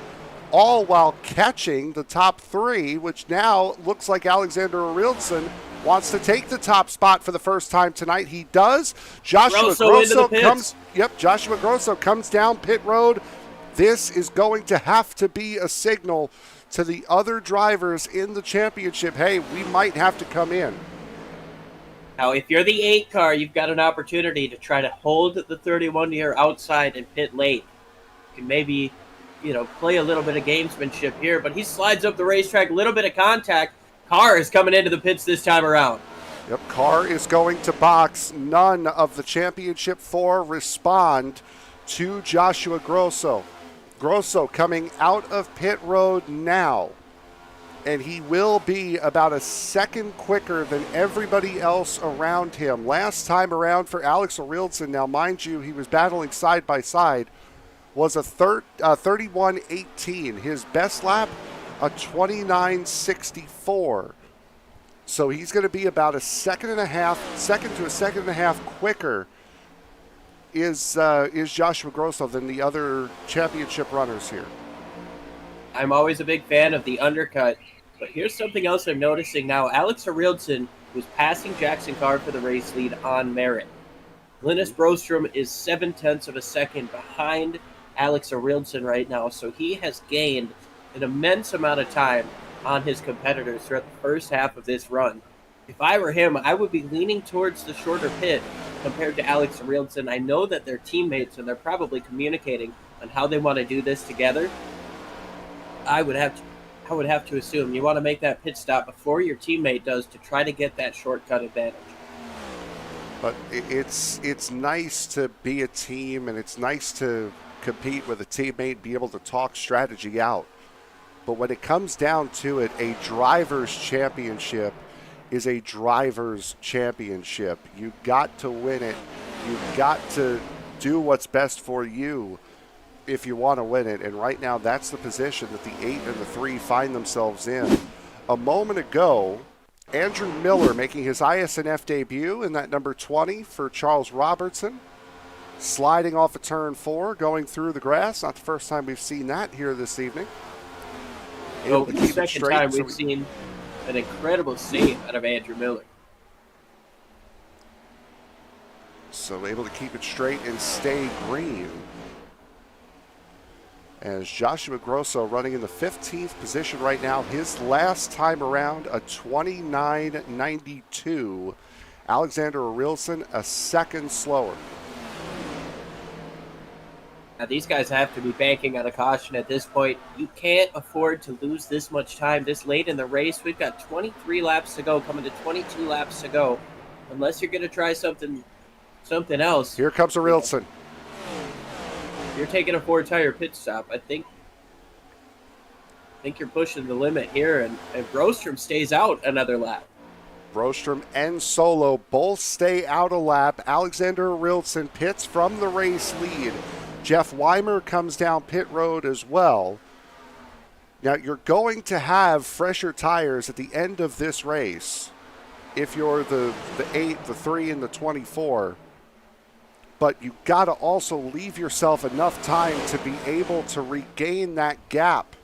C: all while catching the top 3, which now looks like Alexander Arildsson wants to take the top spot for the first time tonight. He does. Joshua Grosso comes down pit road. This is going to have to be a signal to the other drivers in the championship. Hey, we might have to come in.
D: Now, if you're the 8 car, you've got an opportunity to try to hold the 31 to your outside and pit late. You can maybe, play a little bit of gamesmanship here, but he slides up the racetrack, a little bit of contact. Carr is coming into the pits this time around.
C: Yep, Carr is going to box. None of the Championship 4 respond to Joshua Grosso. Grosso coming out of pit road now, and he will be about a second quicker than everybody else around him. Last time around for Alex Arildsson, now mind you, he was battling side by side, was a 31:18. His best lap, a 29:64. So he's going to be about a second to a second and a half quicker is Joshua Grosso than the other championship runners here.
D: I'm always a big fan of the undercut, but here's something else I'm noticing now. Alex Arildsson was passing Jackson Carr for the race lead on merit. Linus Broström is 0.7 of a second behind Alex Arildsson right now, so he has gained an immense amount of time on his competitors throughout the first half of this run. If I were him, I would be leaning towards the shorter pit compared to Alex Arildsson. I know that they're teammates and they're probably communicating on how they want to do this together. I would have to assume you want to make that pit stop before your teammate does to try to get that shortcut advantage.
C: But it's nice to be a team, and it's nice to compete with a teammate, be able to talk strategy out. But when it comes down to it, a driver's championship is a driver's championship. You got to win it. You've got to do what's best for you if you want to win it. And right now, that's the position that the 8 and the 3 find themselves in. A moment ago, Andrew Miller making his iSNF debut in that number 20 for Charles Robertson. Sliding off of turn 4, going through the grass. Not the first time we've seen that here this evening.
D: Able to keep it straight. Time we've seen an incredible save out of Andrew Miller.
C: So able to keep it straight and stay green. As Joshua Grosso running in the 15th position right now. His last time around, a 29:92. Alexander Arildsson, a second slower.
D: Now, these guys have to be banking on a caution at this point. You can't afford to lose this much time this late in the race. We've got 23 laps to go, coming to 22 laps to go. Unless you're going to try something else.
C: Here comes Arildsson.
D: You're taking a 4-tire pit stop. I think you're pushing the limit here, and Broström stays out another lap.
C: Broström and Solo both stay out a lap. Alexander Arildsson pits from the race lead. Jeff Weimer comes down pit road as well. Now, you're going to have fresher tires at the end of this race if you're the 8, the 3, and the 24. But you got to also leave yourself enough time to be able to regain that gap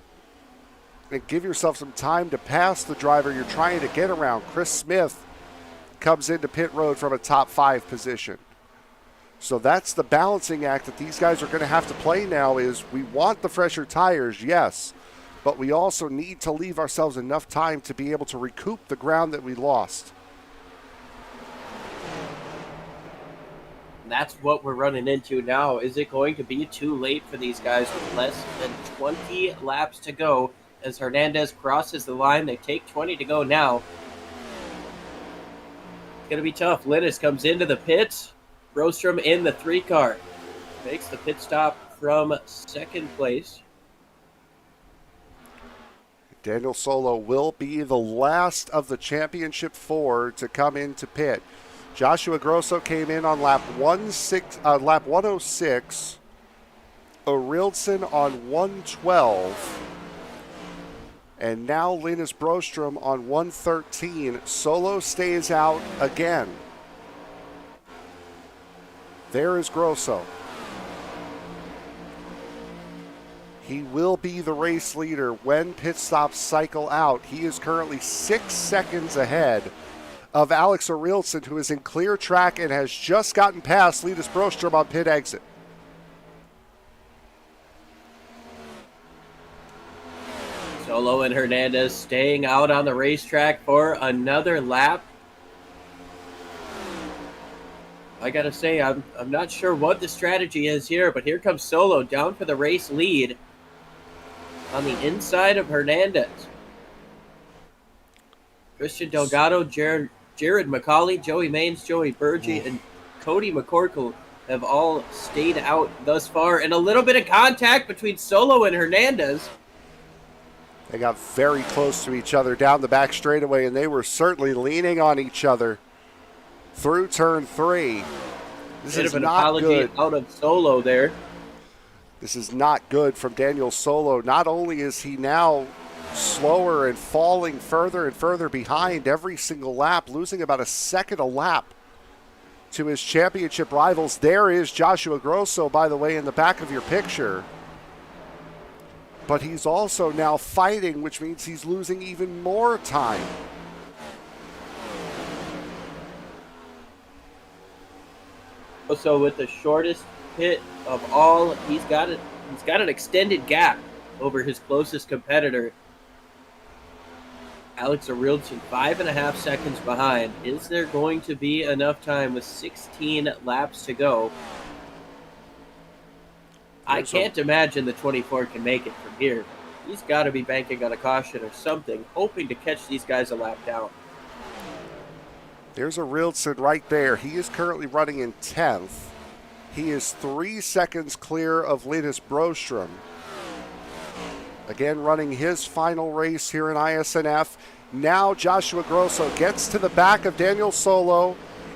C: and give yourself some time to pass the driver you're trying to get around. Chris Smith comes into pit road from a top 5 position. So that's the balancing act that these guys are going to have to play now. Is we want the fresher tires, yes, but we also need to leave ourselves enough time to be able to recoup the ground that we lost.
D: That's what we're running into now. Is it going to be too late for these guys with less than 20 laps to go? As Hernandez crosses the line, they take 20 to go now. It's going to be tough. Linus comes into the pits. Rostrom in the 3 car. Makes the pit stop from second place.
C: Daniel Solo will be the last of the championship 4 to come into pit. Joshua Grosso came in on lap 106. Orilson on 112. And now Linus Brostrom on 113. Solo stays out again. There is Grosso. He will be the race leader when pit stops cycle out. He is currently 6 seconds ahead of Alex Orilson, who is in clear track and has just gotten past Linus Brostrom on pit exit.
D: Solo and Hernandez staying out on the racetrack for another lap. I gotta say, I'm not sure what the strategy is here, but here comes Solo down for the race lead on the inside of Hernandez. Christian Delgado, Jared McCauley, Joey Maines, Joey Burgee, and Cody McCorkle have all stayed out thus far. And a little bit of contact between Solo and Hernandez.
C: They got very close to each other down the back straightaway, and they were certainly leaning on each other through turn 3. This is not good.
D: Out of Solo there.
C: This is not good from Daniel Solo. Not only is he now slower and falling further and further behind every single lap, losing about a second a lap to his championship rivals. There is Joshua Grosso, by the way, in the back of your picture. But he's also now fighting, which means he's losing even more time.
D: So with the shortest pit of all, he's got an extended gap over his closest competitor. Alex Orilson 5.5 seconds behind. Is there going to be enough time with 16 laps to go? I can't imagine the 24 can make it from here. He's got to be banking on a caution or something, hoping to catch these guys a lap down.
C: There's Orilson right there. He is currently running in 10th. He is 3 seconds clear of Linus Brostrom. Again, running his final race here in ISNF. Now Joshua Grosso gets to the back of Daniel Solo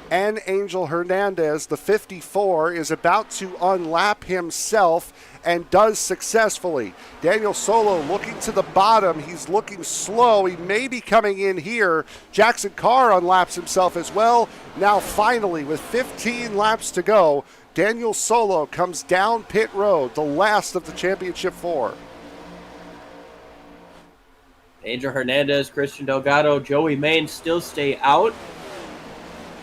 C: and Angel Hernandez. The 54 is about to unlap himself and does successfully. Daniel Solo looking to the bottom. He's looking slow. He may be coming in here. Jackson Carr unlaps himself as well. Now finally, with 15 laps to go, Daniel Solo comes down pit road, the last of the championship 4.
D: Angel Hernandez, Christian Delgado, Joey Maines still stay out.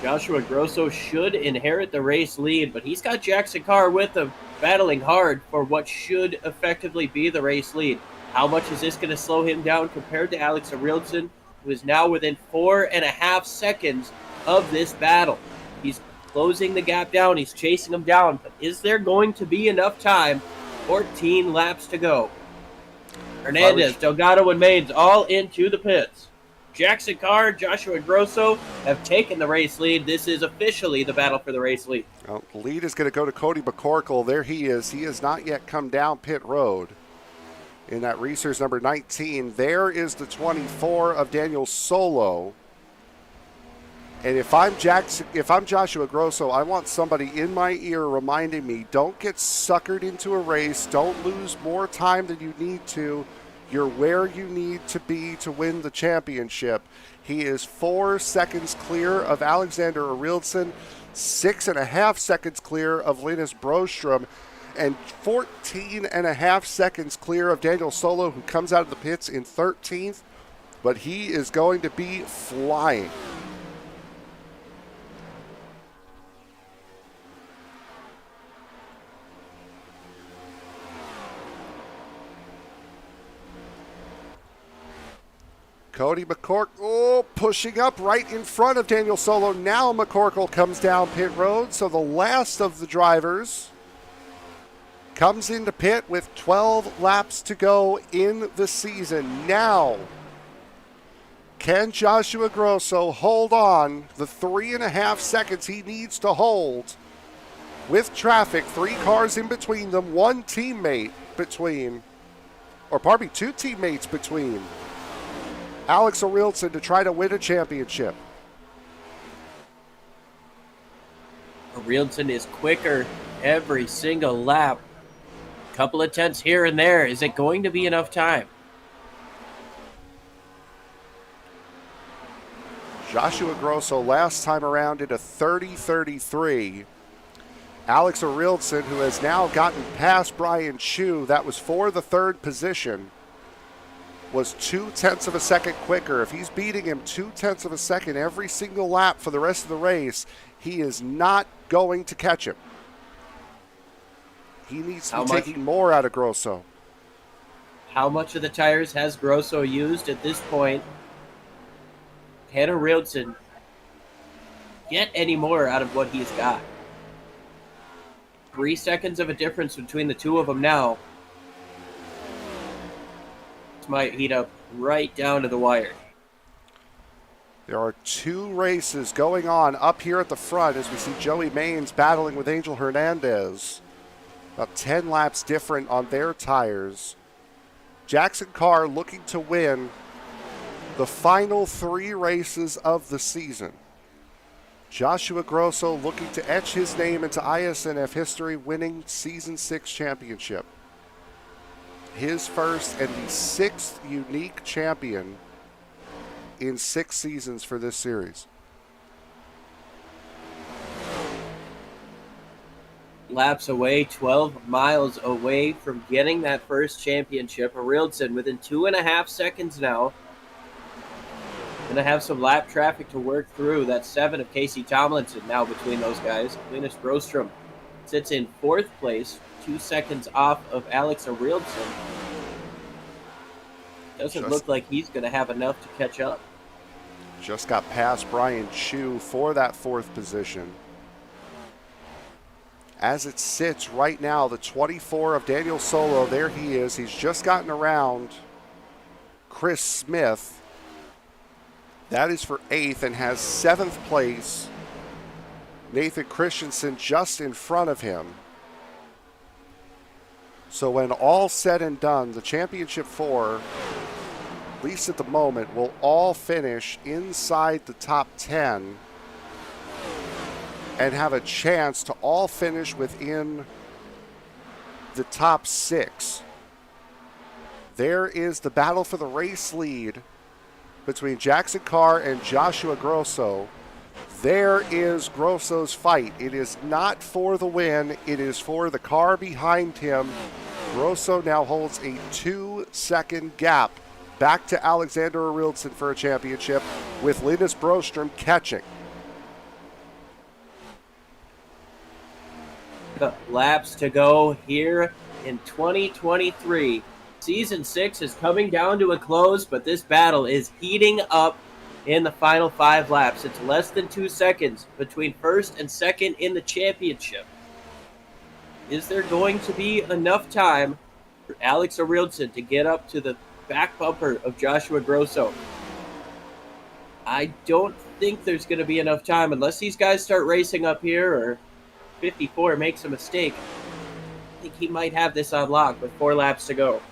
D: Joshua Grosso should inherit the race lead, but he's got Jackson Carr with him, battling hard for what should effectively be the race lead. How much is this going to slow him down compared to Alex Orilson, who is now within 4.5 seconds of this battle? He's closing the gap down. He's chasing him down. But is there going to be enough time? 14 laps to go. Hernandez, Delgado, and Maines all into the pits. Jackson Carr, Joshua Grosso have taken the race lead. This is officially the battle for the race lead.
C: Well, the lead is going to go to Cody McCorkle. There he is. He has not yet come down pit road in that Reese's number 19. There is the 24 of Daniel Solo. And if I'm Joshua Grosso, I want somebody in my ear reminding me, don't get suckered into a race. Don't lose more time than you need to. You're where you need to be to win the championship. He is 4 seconds clear of Alexander Arildsson, 6.5 seconds clear of Linus Broström, and 14.5 seconds clear of Daniel Solo, who comes out of the pits in 13th, but he is going to be flying. Cody McCorkle pushing up right in front of Daniel Solo. Now McCorkle comes down pit road, so the last of the drivers comes into pit with 12 laps to go in the season. Now, can Joshua Grosso hold on the 3.5 seconds he needs to hold with traffic, 3 cars in between them, 1 teammate between, or pardon me, 2 teammates between Alex Arildsson to try to win a championship?
D: Arildsson is quicker every single lap. Couple of tenths here and there. Is it going to be enough time?
C: Joshua Grosso last time around did a 30.33. Alex Arildsson, who has now gotten past Brian Chu, that was for the 3rd position, was 0.2 of a second quicker. If he's beating him 0.2 of a second every single lap for the rest of the race, he is not going to catch him. He needs to be taking more out of Grosso.
D: How much of the tires has Grosso used at this point? Can Arildsson get any more out of what he's got? 3 seconds of a difference between the two of them now. This might heat up right down to the wire.
C: There are 2 races going on up here at the front as we see Joey Maines battling with Angel Hernandez. About 10 laps different on their tires. Jackson Carr looking to win the final 3 races of the season. Joshua Grosso looking to etch his name into iSNF history, winning Season 6 championship. His first and the 6th unique champion in 6 seasons for this series.
D: Laps away, 12 miles away from getting that first championship. Arildsson within 2.5 seconds now. Going to have some lap traffic to work through. That's 7 of Casey Tomlinson now between those guys. Linus Broström sits in 4th place, 2 seconds off of Alex Arildsson. Doesn't look like he's going to have enough to catch up.
C: Just got past Brian Chu for that 4th position. As it sits right now, the 24 of Daniel Solo, there he is. He's just gotten around Chris Smith. That is for 8th and has 7th place. Nathan Christensen just in front of him. So when all said and done, the championship 4, at least at the moment, will all finish inside the top 10 and have a chance to all finish within the top 6. There is the battle for the race lead between Jackson Carr and Joshua Grosso. There is Grosso's fight. It is not for the win. It is for the car behind him. Grosso now holds a 2-second gap back to Alexander Arildsson for a championship, with Linus Broström catching.
D: Laps to go here in 2023. Season 6 is coming down to a close, but this battle is heating up in the final 5 laps. It's less than 2 seconds between 1st and 2nd in the championship. Is there going to be enough time for Alex Arildsson to get up to the back bumper of Joshua Grosso? I don't think there's going to be enough time unless these guys start racing up here or 54 makes a mistake. I think he might have this on lock with 4 laps to go.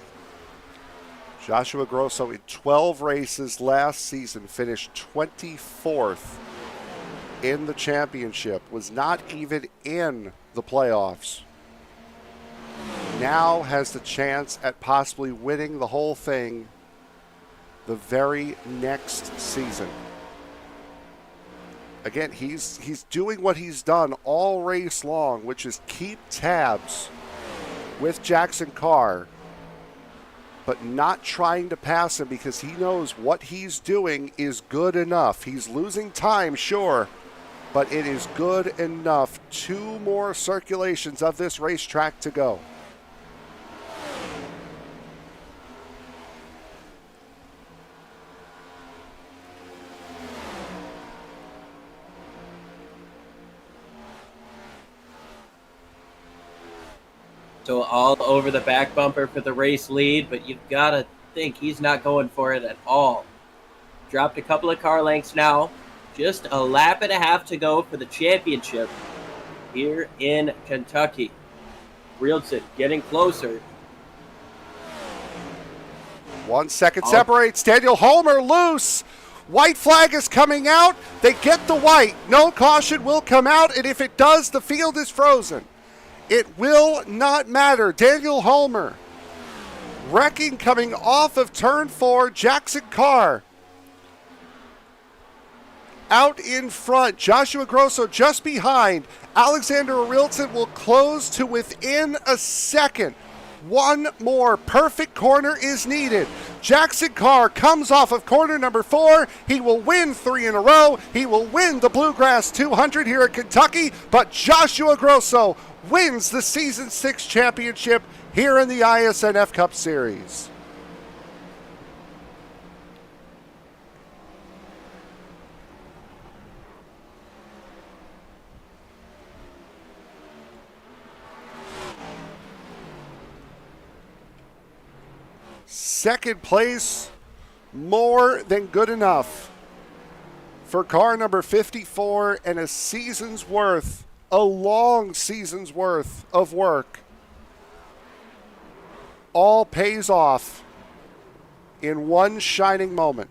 C: Joshua Grosso in 12 races last season finished 24th in the championship, was not even in the playoffs. now has the chance at possibly winning the whole thing the very next season. Again, he's doing what he's done all race long, which is keep tabs with Jackson Carr, but not trying to pass him because he knows what he's doing is good enough. He's losing time, sure, but it is good enough. 2 more circulations of this racetrack to go.
D: So all over the back bumper for the race lead, but you've got to think he's not going for it at all. Dropped a couple of car lengths now. Just a lap and a half to go for the championship here in Kentucky. Reelson getting closer.
C: 1 second separates. Daniel Homer loose. White flag is coming out. They get the white. No caution will come out, and if it does, the field is frozen. It will not matter. Daniel Homer wrecking coming off of turn 4. Jackson Carr out in front. Joshua Grosso just behind. Alexander Arilton will close to within a second. 1 more perfect corner is needed. Jackson Carr comes off of corner number 4. He will win 3 in a row. He will win the Bluegrass 200 here at Kentucky, but Joshua Grosso wins the Season 6 championship here in the iSNF Cup Series. Second place, more than good enough for car number 54, and a season's worth, a long season's worth of work all pays off in one shining moment.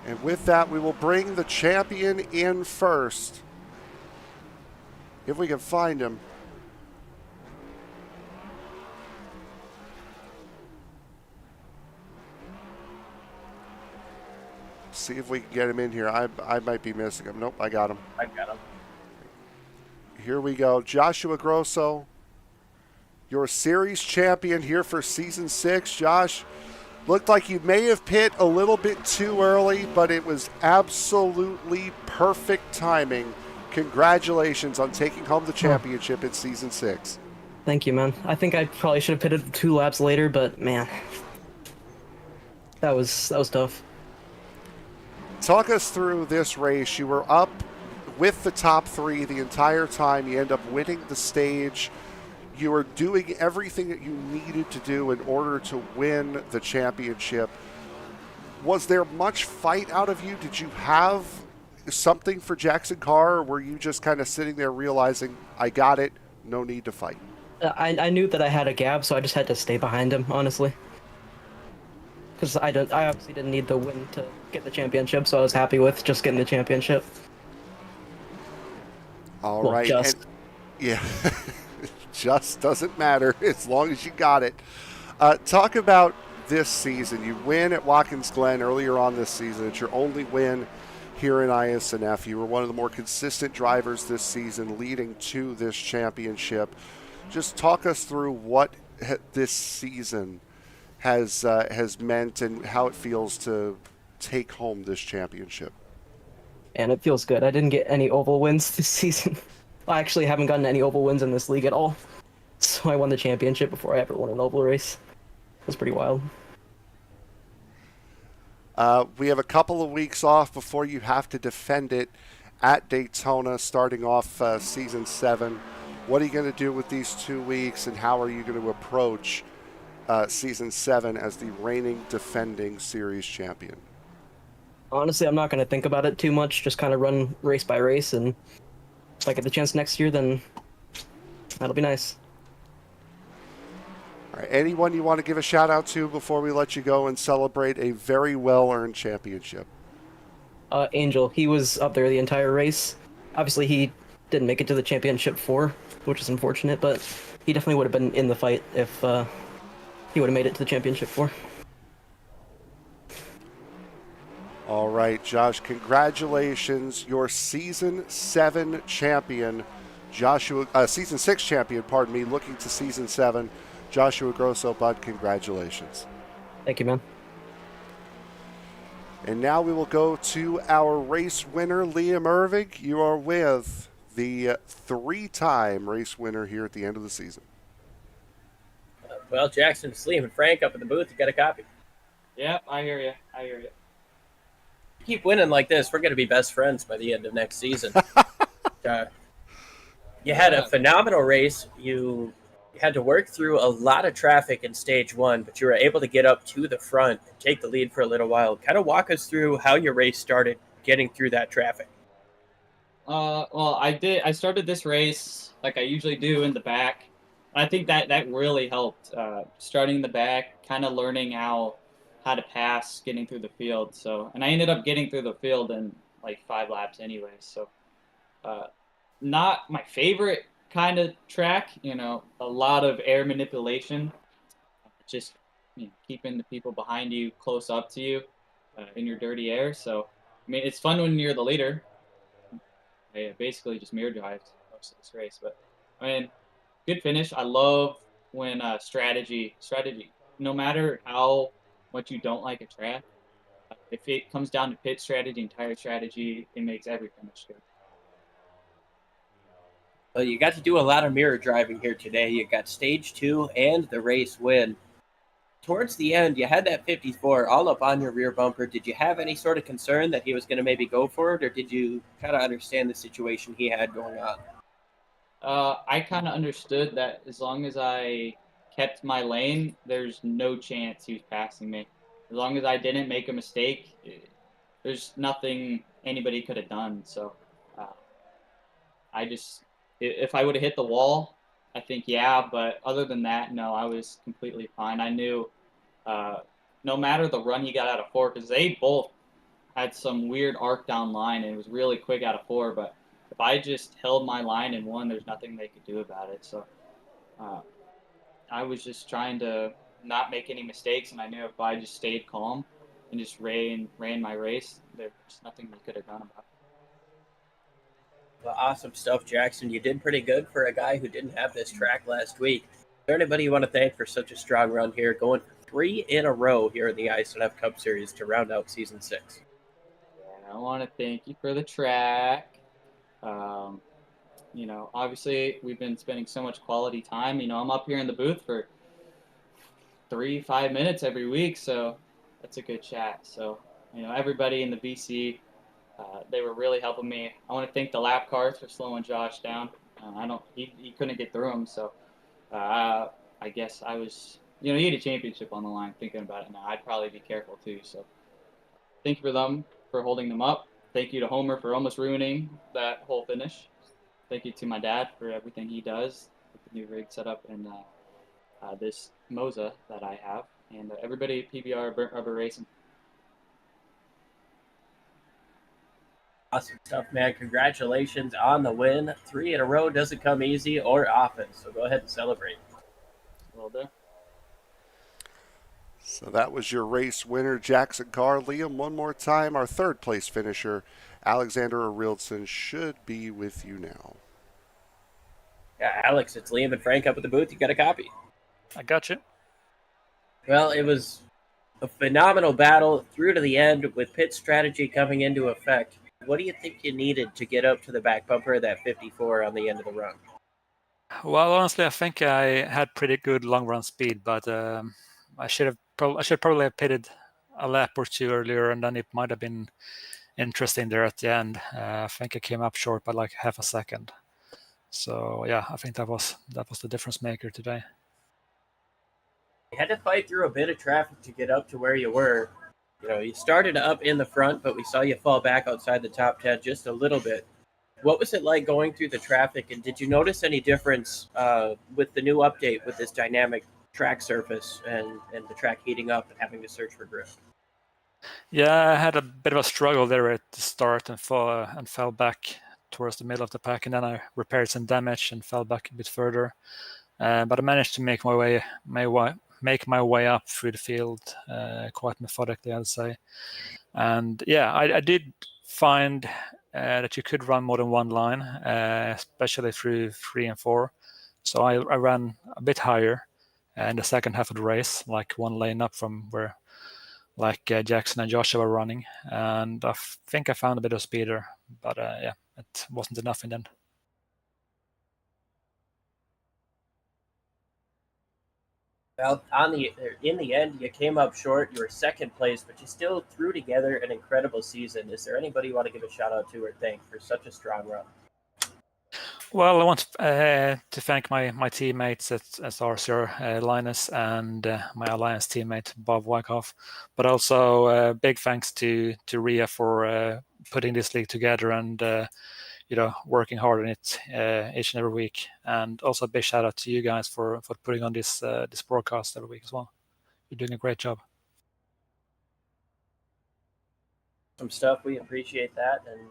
C: And with that, we will bring the champion in first. If we can find him. See if we can get him in here. I might be missing him. Nope, I got him.
D: I got him.
C: Here we go. Joshua Grosso, your series champion here for Season 6. Josh, looked like you may have pit a little bit too early, but it was absolutely perfect timing. Congratulations on taking home the championship in Season 6.
F: Thank you, man. I think I probably should have pitted 2 laps later, but man, that was tough.
C: Talk us through this race. You were up with the top 3 the entire time. You end up winning the stage. You were doing everything that you needed to do in order to win the championship. Was there much fight out of you? Did you have something for Jackson Carr, or were you just kind of sitting there realizing, I got it, no need to fight?
F: I knew that I had a gap, so I just had to stay behind him, honestly. Because I obviously didn't need the win to get the championship, so I was happy with just getting the championship.
C: All right. And, yeah. Just doesn't matter as long as you got it. Talk about this season. You win at Watkins Glen earlier on this season. It's your only win here in iSNF. You were one of the more consistent drivers this season, leading to this championship. Just talk us through what this season has meant and how it feels to take home this championship.
F: And it feels good. I didn't get any oval wins this season. I actually haven't gotten any oval wins in this league at all. So I won the championship before I ever won an oval race. It was pretty wild.
C: We have a couple of weeks off before you have to defend it at Daytona, starting off Season 7. What are you going to do with these 2 weeks, and how are you going to approach Season 7 as the reigning defending series champion?
F: Honestly, I'm not going to think about it too much. Just kind of run race by race, and if I get the chance next year, then that'll be nice.
C: All right, anyone you want to give a shout out to before we let you go and celebrate a very well-earned championship?
F: Angel, he was up there the entire race. Obviously, he didn't make it to the championship 4, which is unfortunate, but he definitely would have been in the fight if he would have made it to the championship 4.
C: All right, Josh, congratulations. Your Season 7 champion, Season 6 champion, pardon me, looking to Season 7. Joshua Grosso, bud, congratulations.
F: Thank you, man.
C: And now we will go to our race winner, Liam Ervig. You are with the 3-time race winner here at the end of the season.
D: Well, Jackson, Liam, and Frank up in the booth. You got a copy.
G: Yeah, I hear you.
D: Keep winning like this, we're going to be best friends by the end of next season. You had a phenomenal race. You had to work through a lot of traffic in stage 1, but you were able to get up to the front and take the lead for a little while. Kind of walk us through how your race started getting through that traffic.
G: Well, I started this race like I usually do in the back. I think that really helped. Starting in the back, kind of learning how to pass, getting through the field. So, and I ended up getting through the field in like 5 laps anyway. So, not my favorite kind of track. A lot of air manipulation, just keeping the people behind you close up to you in your dirty air. So, I mean, it's fun when you're the leader. I basically just mirror drived most of this race, but I mean, good finish. I love when strategy. No matter how much you don't like a track, if it comes down to pit strategy and tire strategy, it makes every finish good.
D: Well, you got to do a lot of mirror driving here today. You got stage 2 and the race win. Towards the end, you had that 54 all up on your rear bumper. Did you have any sort of concern that he was going to maybe go for it, or did you kind of understand the situation he had going on?
G: I kind of understood that as long as I kept my lane, there's no chance he was passing me. As long as I didn't make a mistake, there's nothing anybody could have done. So if I would have hit the wall, I think, yeah. But other than that, no, I was completely fine. I knew no matter the run he got out of 4, because they both had some weird arc down line, and it was really quick out of 4, but if I just held my line and won, there's nothing they could do about it. So I was just trying to not make any mistakes, and I knew if I just stayed calm and just ran my race, there's nothing they could have done about it.
D: Well, awesome stuff, Jackson. You did pretty good for a guy who didn't have this track last week. Is there anybody you want to thank for such a strong run here, going for 3 in a row here in the iSNF Cup Series to round out Season 6?
G: I want to thank you for the track. Obviously we've been spending so much quality time. I'm up here in the booth for 3-5 minutes every week, so that's a good chat. So, everybody in the BC, they were really helping me. I want to thank the lap cars for slowing Josh down. He couldn't get through them, so I guess I was, he had a championship on the line. Thinking about it now, I'd probably be careful too. So, thank you for them for holding them up. Thank you to Homer for almost ruining that whole finish. Thank you to my dad for everything he does with the new rig setup and this Moza that I have. And everybody at PBR Burnt Rubber Racing.
D: Awesome stuff, man. Congratulations on the win. 3 in a row doesn't come easy or often, so go ahead and celebrate.
G: Well done.
C: So that was your race winner, Jackson Carr. Liam, one more time, our 3rd place finisher, Alexander Arildson, should be with you now.
D: Yeah, Alex, it's Liam and Frank up at the booth. You got a copy?
H: I got you.
D: Well, it was a phenomenal battle through to the end with pit strategy coming into effect. What do you think you needed to get up to the back bumper of that 54 on the end of the run?
H: Well, honestly, I think I had pretty good long run speed, but I should probably have pitted a lap or 2 earlier, and then it might have been interesting there at the end. I think I came up short by like half a second. So yeah, I think that was the difference maker today.
D: You had to fight through a bit of traffic to get up to where you were. You started up in the front, but we saw you fall back outside the top 10 just a little bit. What was it like going through the traffic, and did you notice any difference with the new update with this dynamic track surface and the track heating up and having to search for grip?
H: Yeah, I had a bit of a struggle there at the start and fell back towards the middle of the pack, and then I repaired some damage and fell back a bit further. But I managed to make my way up through the field quite methodically, I'd say. And yeah, I did find that you could run more than one line, especially through 3 and 4. So I ran a bit higher in the second half of the race, like one lane up from where Jackson and Joshua were running. And I think I found a bit of speed there, but yeah, it wasn't enough in the end.
D: Well, in the end, you came up short. You were second place, but you still threw together an incredible season. Is there anybody you want to give a shout out to or thank for such a strong run?
H: Well, I want to thank my teammates at RCR, Linus, and my Alliance teammate, Bob Wyckoff. But also big thanks to Ria for putting this league together and working hard on it each and every week. And also a big shout out to you guys for putting on this broadcast every week as well. You're doing a great job.
D: Some stuff. We appreciate that, and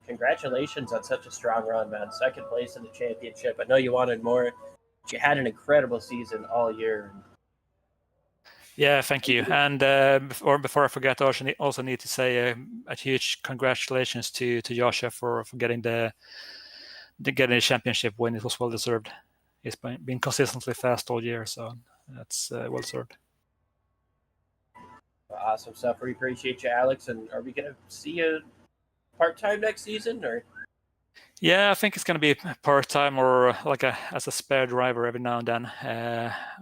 D: congratulations on such a strong run, man. Second place in the championship. I know you wanted more, but you had an incredible season all year.
H: Yeah, thank you. And before I forget, I also need to say a huge congratulations to Joshua for getting the championship win. It was well deserved. He's been consistently fast all year, so that's well deserved.
D: Awesome stuff. We appreciate you, Alex. And are we going to see you part-time next season, or?
H: Yeah, I think it's going to be part-time or as a spare driver every now and then.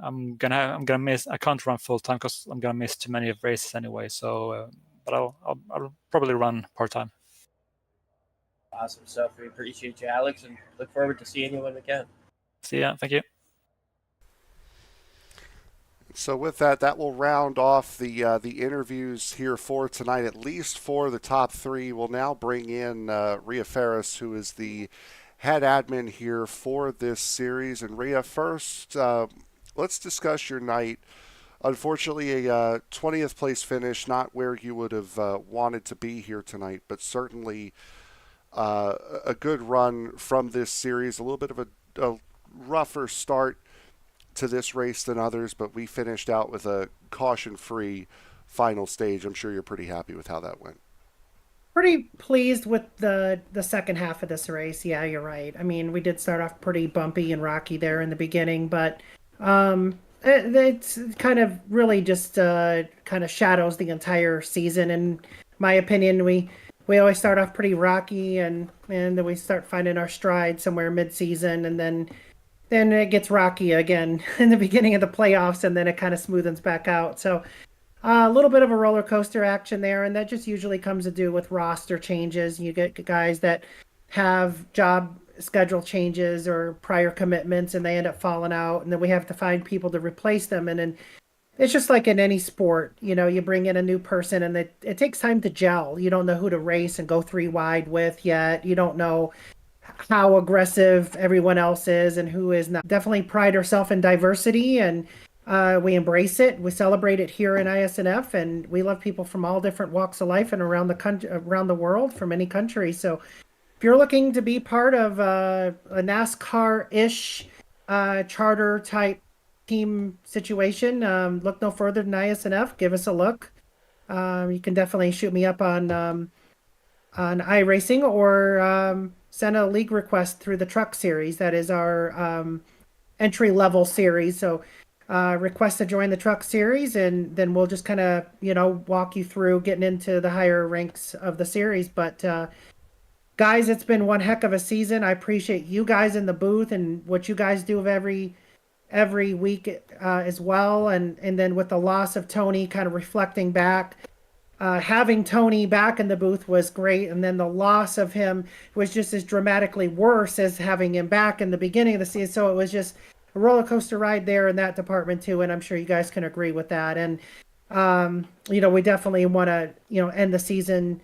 H: I'm gonna miss. I can't run full-time because I'm gonna miss too many races anyway. So, but I'll probably run part-time.
D: Awesome stuff. We appreciate you, Alex, and look forward to seeing you when we can.
H: See ya. Thank you.
C: So with that will round off the interviews here for tonight, at least for the top 3. We'll now bring in Ria Ferris, who is the head admin here for this series. And Ria, first, let's discuss your night. Unfortunately, a 20th place finish, not where you would have wanted to be here tonight, but certainly a good run from this series. A little bit of a rougher start to this race than others, but we finished out with a caution-free final stage. I'm sure you're pretty happy with how that went.
I: Pretty pleased with the second half of this race. Yeah, you're right. I mean, we did start off pretty bumpy and rocky there in the beginning, but it's kind of really just kind of shadows the entire season. In my opinion, we always start off pretty rocky, and then we start finding our stride somewhere mid-season, and then it gets rocky again in the beginning of the playoffs, and then it kind of smoothens back out. So a little bit of a roller coaster action there, and that just usually comes to do with roster changes. You get guys that have job schedule changes or prior commitments, and they end up falling out, and then we have to find people to replace them. And then it's just like in any sport, you bring in a new person, and it takes time to gel. You don't know who to race and go 3 wide with yet. You don't know how aggressive everyone else is and who is not. Definitely pride ourselves in diversity, and we embrace it. We celebrate it here in iSNF, and we love people from all different walks of life and around the world, from any country. So if you're looking to be part of a NASCAR-ish charter type team situation, look no further than iSNF. Give us a look. You can definitely shoot me up on iRacing, or send a league request through the Truck Series. That is our entry-level series. So request to join the Truck Series, and then we'll just kind of, walk you through getting into the higher ranks of the series. But guys, it's been one heck of a season. I appreciate you guys in the booth and what you guys do every week as well. And then with the loss of Tony, kind of reflecting back, having Tony back in the booth was great, and then the loss of him was just as dramatically worse as having him back in the beginning of the season. So it was just a roller coaster ride there in that department too, and I'm sure you guys can agree with that. And we definitely want to end the season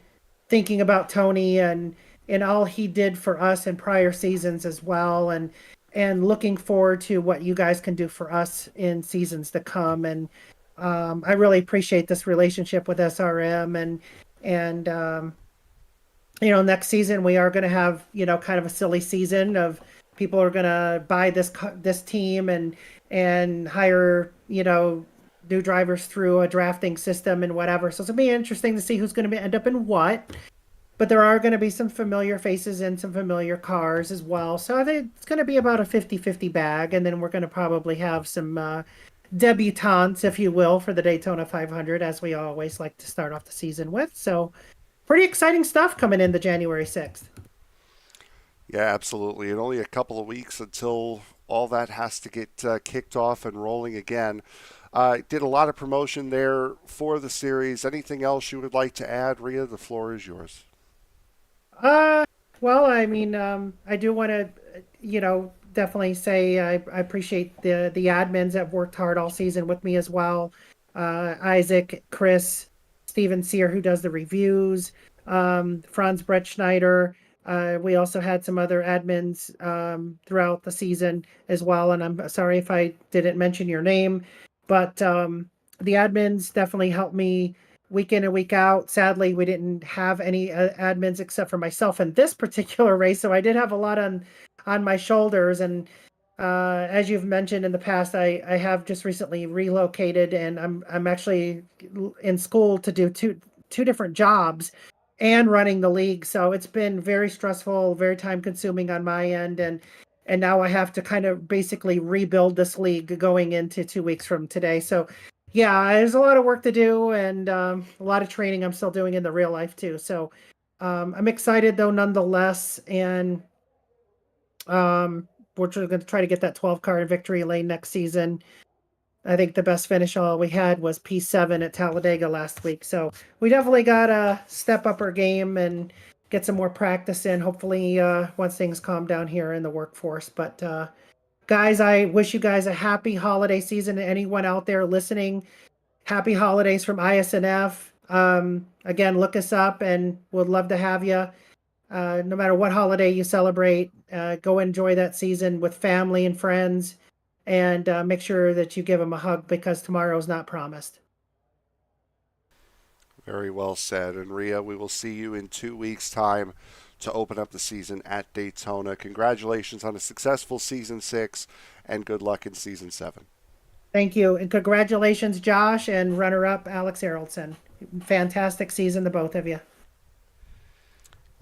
I: thinking about Tony and all he did for us in prior seasons as well. And looking forward to what you guys can do for us in seasons to come. And I really appreciate this relationship with SRM, and next season we are going to have kind of a silly season of people are going to buy this team and hire new drivers through a drafting system and whatever. So it's going to be interesting to see who's going to end up in what. But there are going to be some familiar faces and some familiar cars as well. So I think it's going to be about a 50-50 bag. And then we're going to probably have some debutantes, if you will, for the Daytona 500, as we always like to start off the season with. So pretty exciting stuff coming in the January 6th.
C: Yeah, absolutely. And only a couple of weeks until all that has to get kicked off and rolling again. Did a lot of promotion there for the series. Anything else you would like to add, Rhea? The floor is yours.
I: Well, I mean, I do want to, definitely say I appreciate the admins that worked hard all season with me as well. Isaac, Chris, Steven Sear, who does the reviews, Franz Brett Schneider. We also had some other admins throughout the season as well, and I'm sorry if I didn't mention your name, but the admins definitely helped me week in and week out. Sadly, we didn't have any admins except for myself in this particular race, so I did have a lot on my shoulders. And as you've mentioned in the past, I have just recently relocated, and I'm actually in school to do two different jobs and running the league. So it's been very stressful, very time consuming on my end, and now I have to kind of basically rebuild this league going into 2 weeks from today. So yeah, there's a lot of work to do, and a lot of training I'm still doing in the real life too. So I'm excited though, nonetheless, and we're going to try to get that 12 car in victory lane next season. I think the best finish all we had was P7 at Talladega last week. So we definitely got to step up our game and get some more practice in, hopefully once things calm down here in the workforce. But guys, I wish you guys a happy holiday season. Anyone out there listening, happy holidays from iSNF. Again, look us up and would love to have you. No matter what holiday you celebrate, go enjoy that season with family and friends, and make sure that you give them a hug, because tomorrow's not promised.
C: Very well said. And Rhea, we will see you in 2 weeks' time to open up the season at Daytona. Congratulations on a successful season 6, and good luck in season 7.
I: Thank you, and congratulations, Josh, and runner-up Alex Haraldson. Fantastic season to both of you.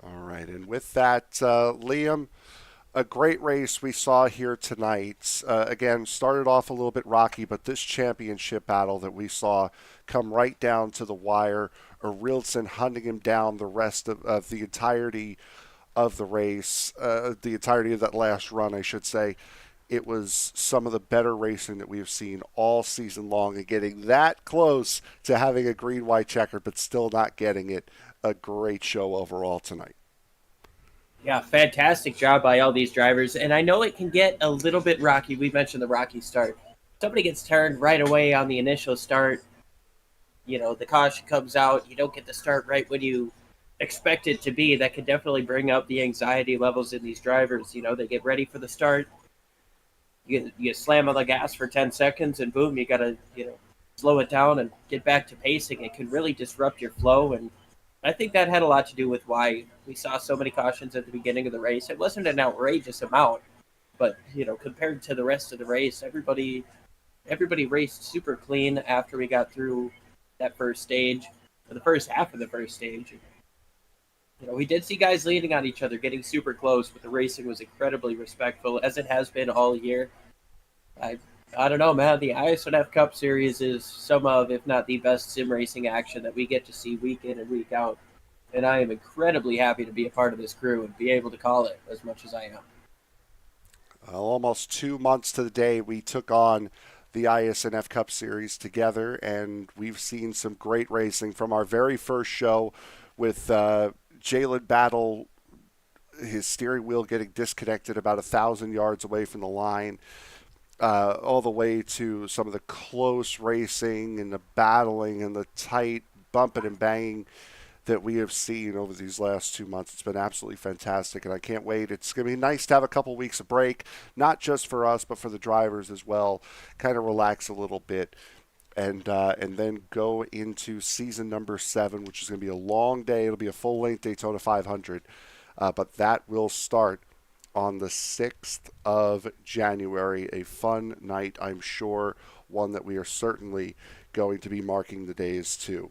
C: All right, and with that, Liam, a great race we saw here tonight. Again, started off a little bit rocky, but this championship battle that we saw come right down to the wire, Haraldson hunting him down the rest of the entirety of the race, the entirety of that last run, I should say. It was some of the better racing that we have seen all season long, and getting that close to having a green-white checkered, but still not getting it. A great show overall tonight.
D: Yeah, fantastic job by all these drivers. And I know it can get a little bit rocky. We mentioned the rocky start. Somebody gets turned right away on the initial start. The caution comes out. You don't get the start right when you expect it to be. That can definitely bring up the anxiety levels in these drivers. They get ready for the start. You slam on the gas for 10 seconds, and boom, you got to slow it down and get back to pacing. It can really disrupt your flow, and I think that had a lot to do with why we saw so many cautions at the beginning of the race. It wasn't an outrageous amount, but compared to the rest of the race, everybody raced super clean after we got through that first stage, or the first half of the first stage. We did see guys leaning on each other, getting super close, but the racing was incredibly respectful, as it has been all year. I don't know, man. The iSNF Cup Series is some of, if not the best sim racing action that we get to see week in and week out. And I am incredibly happy to be a part of this crew and be able to call it as much as I am.
C: Almost 2 months to the day we took on the iSNF Cup Series together, and we've seen some great racing from our very first show with Jalen Battle, his steering wheel getting disconnected about 1,000 yards away from the line, all the way to some of the close racing and the battling and the tight bumping and banging that we have seen over these last 2 months. It's been absolutely fantastic, and I can't wait. It's going to be nice to have a couple weeks of break, not just for us, but for the drivers as well. Kind of relax a little bit, and then go into season number 7, which is going to be a long day. It'll be a full-length Daytona 500, but that will start on the 6th of January. A fun night, I'm sure, one that we are certainly going to be marking the days to.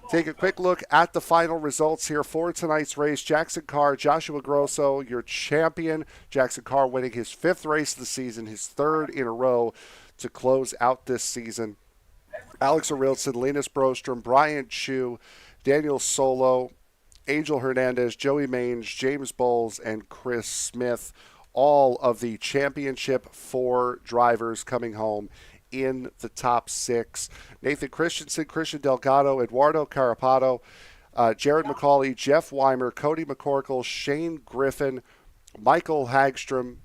C: Take a quick look at the final results here for tonight's race. Jackson Carr, Joshua Grosso, your champion. Jackson Carr winning his 5th race of the season, his 3rd in a row to close out this season. Alex Arilson, Linus Brostrom, Brian Chu, Daniel Solo, Angel Hernandez, Joey Mange, James Bowles, and Chris Smith, all of the championship 4 drivers coming home in the top 6. Nathan Christensen, Christian Delgado, Eduardo Carapato, Jared McCauley, Jeff Weimer, Cody McCorkle, Shane Griffin, Michael Hagstrom,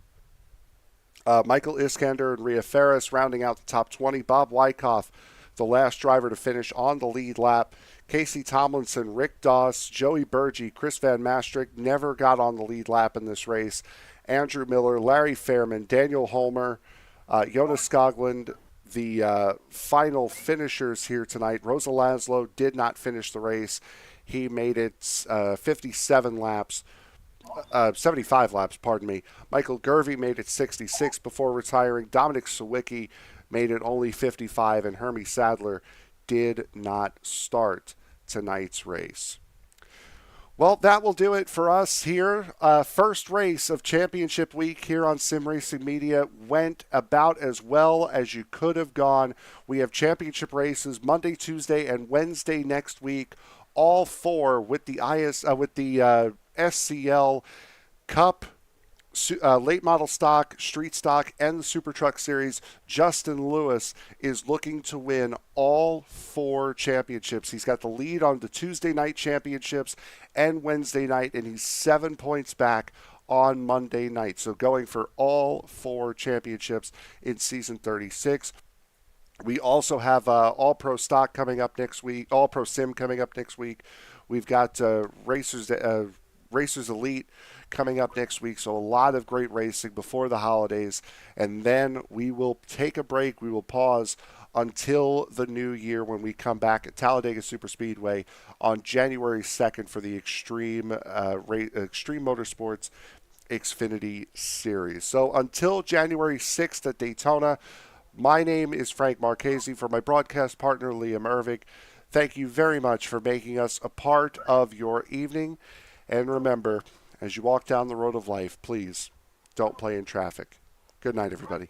C: Michael Iskander, and Rhea Ferris rounding out the top 20. Bob Wyckoff, the last driver to finish on the lead lap. Casey Tomlinson, Rick Doss, Joey Burgee, Chris Van Maastricht never got on the lead lap in this race. Andrew Miller, Larry Fairman, Daniel Holmer, Jonas Skoglund, the final finishers here tonight. Rosa Laszlo did not finish the race. He made it 75 laps, pardon me. Michael Gervey made it 66 before retiring. Dominic Sawicki made it only 55, and Hermie Sadler did not start tonight's race. Well, that will do it for us here. First race of championship week here on Sim Racing Media went about as well as you could have gone. We have championship races Monday, Tuesday, and Wednesday next week. All 4 with the SCL Cup, late model stock, street stock, and the Super Truck Series. Justin Lewis is looking to win all 4 championships. He's got the lead on the Tuesday night championships and Wednesday night, and he's 7 points back on Monday night. So going for all 4 championships in season 36. We also have All Pro Stock coming up next week, All Pro Sim coming up next week. We've got Racers Elite coming up next week, so a lot of great racing before the holidays, and then we will take a break. We will pause until the new year when we come back at Talladega Superspeedway on January 2nd for the Extreme Motorsports Xfinity Series. So until January 6th at Daytona, my name is Frank Marchese. For my broadcast partner, Liam Ervig, thank you very much for making us a part of your evening. And remember, as you walk down the road of life, please don't play in traffic. Good night, everybody.